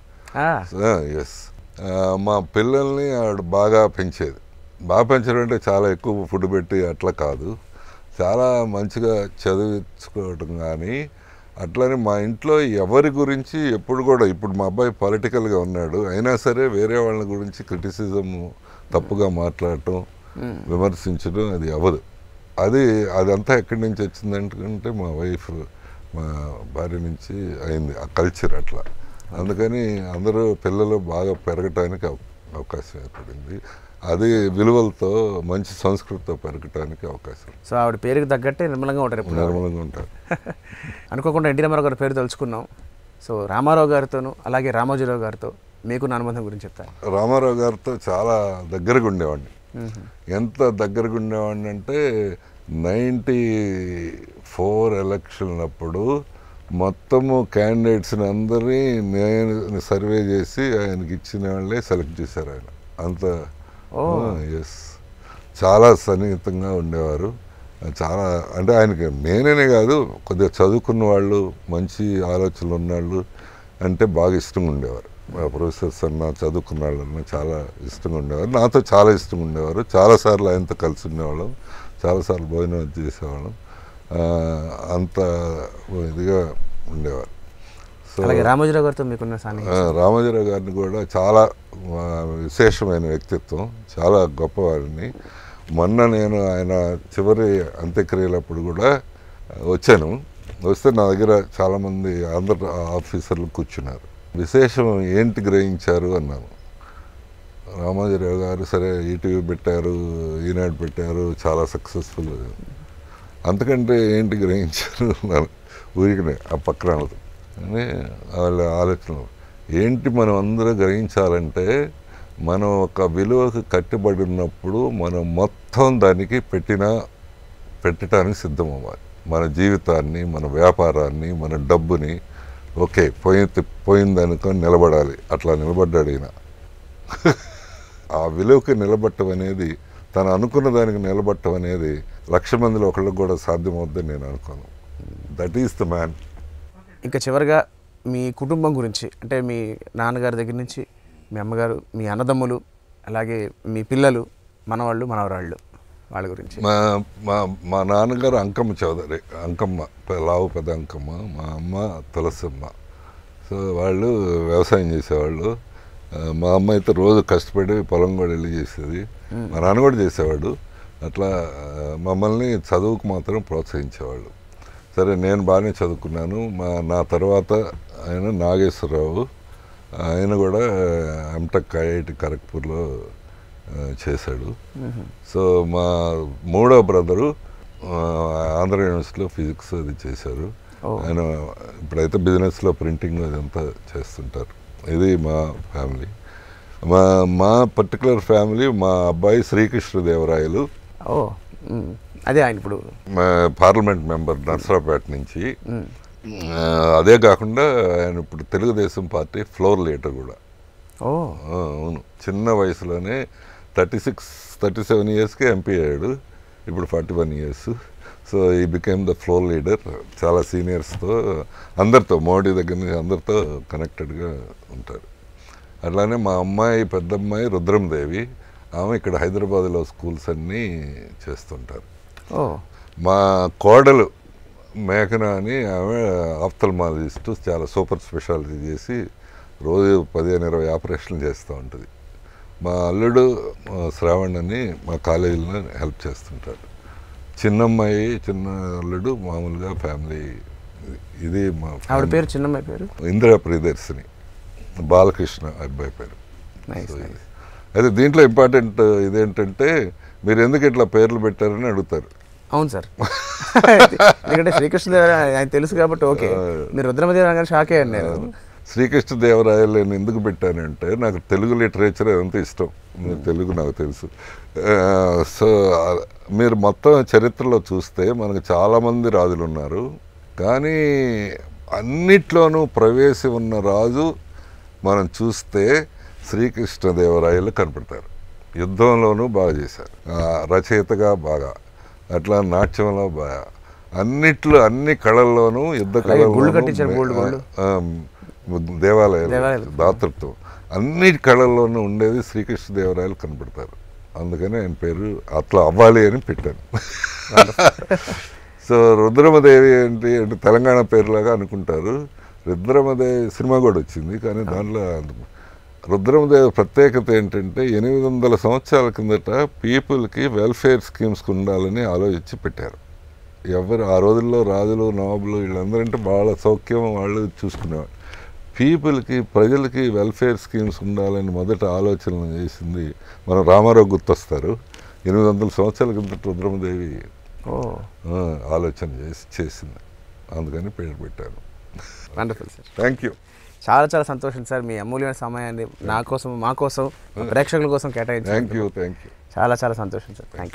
ఎస్, మా పిల్లల్ని ఆవిడ బాగా పెంచేది. బాగా పెంచడం అంటే చాలా ఎక్కువ ఫుడ్ పెట్టి అట్లా కాదు, చాలా మంచిగా చదివించుకోవటం. కానీ అట్లనే మా ఇంట్లో ఎవరి గురించి ఎప్పుడు కూడా, ఇప్పుడు మా అబ్బాయి పొలిటికల్గా ఉన్నాడు అయినా సరే వేరే వాళ్ళ గురించి క్రిటిసిజం, తప్పుగా మాట్లాడటం, విమర్శించడం అది అవ్వదు. అదంతా ఎక్కడి నుంచి వచ్చిందంటే మా వైఫ్, మా భార్య నుంచి అయింది ఆ కల్చర్ అట్లా. అందుకని అందరూ పిల్లలు బాగా పెరగటానికి అవకాశం ఏర్పడింది. అది విలువలతో, మంచి సంస్కృతితో పెరగటానికి అవకాశం. సో ఆవిడ పేరుకి తగ్గట్టే నిర్మలంగా ఉంటారు. నిర్మలంగా ఉంటారు. అనుకోకుండా ఎన్టీ రామారావు గారి పేరు తలుచుకున్నాం. సో రామారావు గారితోనూ అలాగే రామోజీరావు గారితో మీకున్న అనుబంధం గురించి చెప్తారు. రామారావు గారితో చాలా దగ్గరగా ఉండేవాడిని. ఎంత దగ్గరగా ఉండేవాడిని అంటే 94 ఎలక్షన్ అప్పుడు మొత్తము క్యాండిడేట్స్ని అందరినీ నేను సర్వే చేసి ఆయనకి ఇచ్చిన వాళ్ళే సెలెక్ట్ చేశారు. ఆయన అంత ఎస్, చాలా సన్నిహితంగా ఉండేవారు. చాలా అంటే ఆయనకి నేనే కాదు, కొద్దిగా చదువుకున్న వాళ్ళు, మంచి ఆలోచనలు ఉన్నవాళ్ళు అంటే బాగా ఇష్టంగా ఉండేవారు. ప్రొఫెసర్స్ అన్న చదువుకున్న వాళ్ళన్నా చాలా ఇష్టంగా ఉండేవారు, నాతో చాలా ఇష్టంగా ఉండేవారు. చాలాసార్లు ఆయనతో కలిసి ఉండేవాళ్ళం, చాలాసార్లు భోజనం చేసేవాళ్ళం, అంత ఇదిగా ఉండేవారు. సో అలాగే రామోజీరావు గారితో మీకున్న సాన్నిహిత్యం? రామోజీరావు గారిని కూడా చాలా విశేషమైన వ్యక్తిత్వం, చాలా గొప్పవారిని. మొన్న నేను ఆయన చివరి అంత్యక్రియలప్పుడు కూడా వచ్చాను. వస్తే నా దగ్గర చాలామంది అందరు ఆఫీసర్లు కూర్చున్నారు. విశేషం ఏంటి గ్రహించారు అన్నాను. రామోజీరావు గారు సరే ఈటీవీ పెట్టారు, ఈనాడు పెట్టారు, చాలా సక్సెస్ఫుల్, అంతకంటే ఏంటి గ్రహించారు అన్నాను. ఊరికనే ఆ పక్కన అని వాళ్ళ ఆలోచనలు ఏంటి మనం అందరూ గ్రహించాలంటే, మనం ఒక విలువకు కట్టుబడి ఉన్నప్పుడు మనం మొత్తం దానికి పెట్టడానికి సిద్ధం అవ్వాలి. మన జీవితాన్ని, మన వ్యాపారాన్ని, మన డబ్బుని. ఓకే, పోయిందనుకొని నిలబడాలి. అట్లా నిలబడ్డాడు ఈయన. ఆ విలువకి నిలబట్టం అనేది, తను అనుకున్న దానికి నిలబట్టం అనేది 1,00,000 మందిలో ఒకళ్ళకి కూడా సాధ్యమవుద్దని నేను అనుకోను. That is the man. ఇంకా చివరిగా మీ కుటుంబం గురించి, అంటే మీ నాన్నగారి దగ్గర నుంచి మీ అమ్మగారు, మీ అన్నదమ్ములు, అలాగే మీ పిల్లలు, మనవాళ్ళు, మనవరాళ్ళు, వాళ్ళ గురించి. మా నాన్నగారు అంకమ్మ చౌదరి, అంకమ్మ, లావు పెద్ద అంకమ్మ. మా అమ్మ తులసమ్మ. సో వాళ్ళు వ్యవసాయం చేసేవాళ్ళు. మా అమ్మ అయితే రోజు కష్టపడి పొలం కూడా వెళ్ళి చేసేది. మా నాన్న కూడా చేసేవాడు. అట్లా మమ్మల్ని చదువుకు మాత్రం ప్రోత్సహించేవాళ్ళు. సరే, నేను బాగానే చదువుకున్నాను. నా తర్వాత ఆయన నాగేశ్వరరావు, ఆయన కూడా ఎంటెక్ ఐఐటి ఖరగ్పూర్లో చేశాడు. సో మా మూడో బ్రదరు ఆంధ్ర యూనివర్సిటీలో ఫిజిక్స్ అది చేశారు. ఆయన ఇప్పుడైతే బిజినెస్లో ప్రింటింగ్ అదంతా చేస్తుంటారు. ఇది మా ఫ్యామిలీ. మా పర్టికులర్ ఫ్యామిలీ, మా అబ్బాయి శ్రీకృష్ణదేవరాయలు, అదే ఆయన ఇప్పుడు పార్లమెంట్ మెంబర్ నర్సరావుపేట నుంచి. అదే కాకుండా ఆయన ఇప్పుడు తెలుగుదేశం పార్టీ ఫ్లోర్ లీడర్ కూడా. అవును, చిన్న వయసులోనే 37 ఇయర్స్కి ఎంపీ అయ్యాడు. ఇప్పుడు 41 years. So he became the floor leader. చాలా సీనియర్స్తో, అందరితో, మోడీ దగ్గర నుంచి అందరితో కనెక్టెడ్గా ఉంటారు. అట్లానే మా అమ్మాయి, పెద్దమ్మాయి రుద్రందేవి, ఆమె ఇక్కడ హైదరాబాద్లో స్కూల్స్ అన్నీ చేస్తుంటారు. మా కోడలు మేఘన అని, ఆమె ఆఫ్థల్మాలజిస్ట్, చాలా సూపర్ స్పెషాలిటీ చేసి రోజు 15-20 ఆపరేషన్లు చేస్తూ ఉంటుంది. మా అల్లుడు శ్రావణ్ అని మా కాలేజీలో హెల్ప్ చేస్తుంటాడు. చిన్నమ్మాయి, చిన్న అల్లుడు మామూలుగా ఫ్యామిలీ. ఇది మా ఆవిడ పేరు, చిన్నమ్మాయి పేరు ఇందిరా ప్రియదర్శిని, బాలకృష్ణ అబ్బాయి పేరు. అయితే దీంట్లో ఇంపార్టెంట్ ఇదేంటంటే, మీరు ఎందుకు ఇట్లా పేర్లు పెట్టారని అడుగుతారు. అవును సార్, ఎందుకంటే శ్రీకృష్ణదేవరాయ ఆయన తెలుసు కాబట్టి. ఓకే, మీరు రుద్రమదేవరాయ గారు షాక్ అయ్యాను నేను. శ్రీకృష్ణదేవరాయలు నేను ఎందుకు పెట్టానంటే, నాకు తెలుగు లిటరేచర్ అదంతా ఇష్టం. తెలుగు నాకు తెలుసు. సో మీరు మొత్తం చరిత్రలో చూస్తే మనకు చాలామంది రాజులు ఉన్నారు, కానీ అన్నిట్లోనూ ప్రవేశం ఉన్న రాజు మనం చూస్తే శ్రీకృష్ణదేవరాయలు కనపడతారు. యుద్ధంలోనూ బాగా చేశారు, రచయితగా బాగా, అట్లా నాట్యంలో బాగా, అన్నిట్లో, అన్ని కళల్లోనూ, యుద్ధ కళల్లో, దేవాలయాలు, దాతృత్వం, అన్ని కళల్లోనూ ఉండేది శ్రీకృష్ణదేవరాయలు కనపడతారు. అందుకని ఆయన పేరు అట్లా అవ్వాలి అని పెట్టాను. సో రుద్రమదేవి ఏంటి అంటే తెలంగాణ పేరులాగా అనుకుంటారు. రుద్రమదేవి సినిమా కూడా వచ్చింది, కానీ దాంట్లో రుద్రమదేవి ప్రత్యేకత ఏంటంటే 800 సంవత్సరాల కిందట పీపుల్కి వెల్ఫేర్ స్కీమ్స్ ఉండాలని ఆలోచించి పెట్టారు. ఎవరు ఆ రోజుల్లో రాజులు, నవాబులు వీళ్ళందరంటే వాళ్ళ సౌఖ్యం వాళ్ళు చూసుకునేవాళ్ళు. పీపుల్కి, ప్రజలకి వెల్ఫేర్ స్కీమ్స్ ఉండాలని మొదట ఆలోచన చేసింది మనం రామారావు గుర్తొస్తారు. 800 సంవత్సరాల కిందట రుద్రమదేవి ఆలోచన చేసింది. అందుకని పేరు పెట్టాను. Wonderful sir, thank you. చాలా చాలా సంతోషం సార్, మీ అమూల్యమైన సమయాన్ని నా కోసం, మా కోసం, ప్రేక్షకుల కోసం కేటాయించారు. Thank you. చాలా చాలా సంతోషం సార్. Thank you.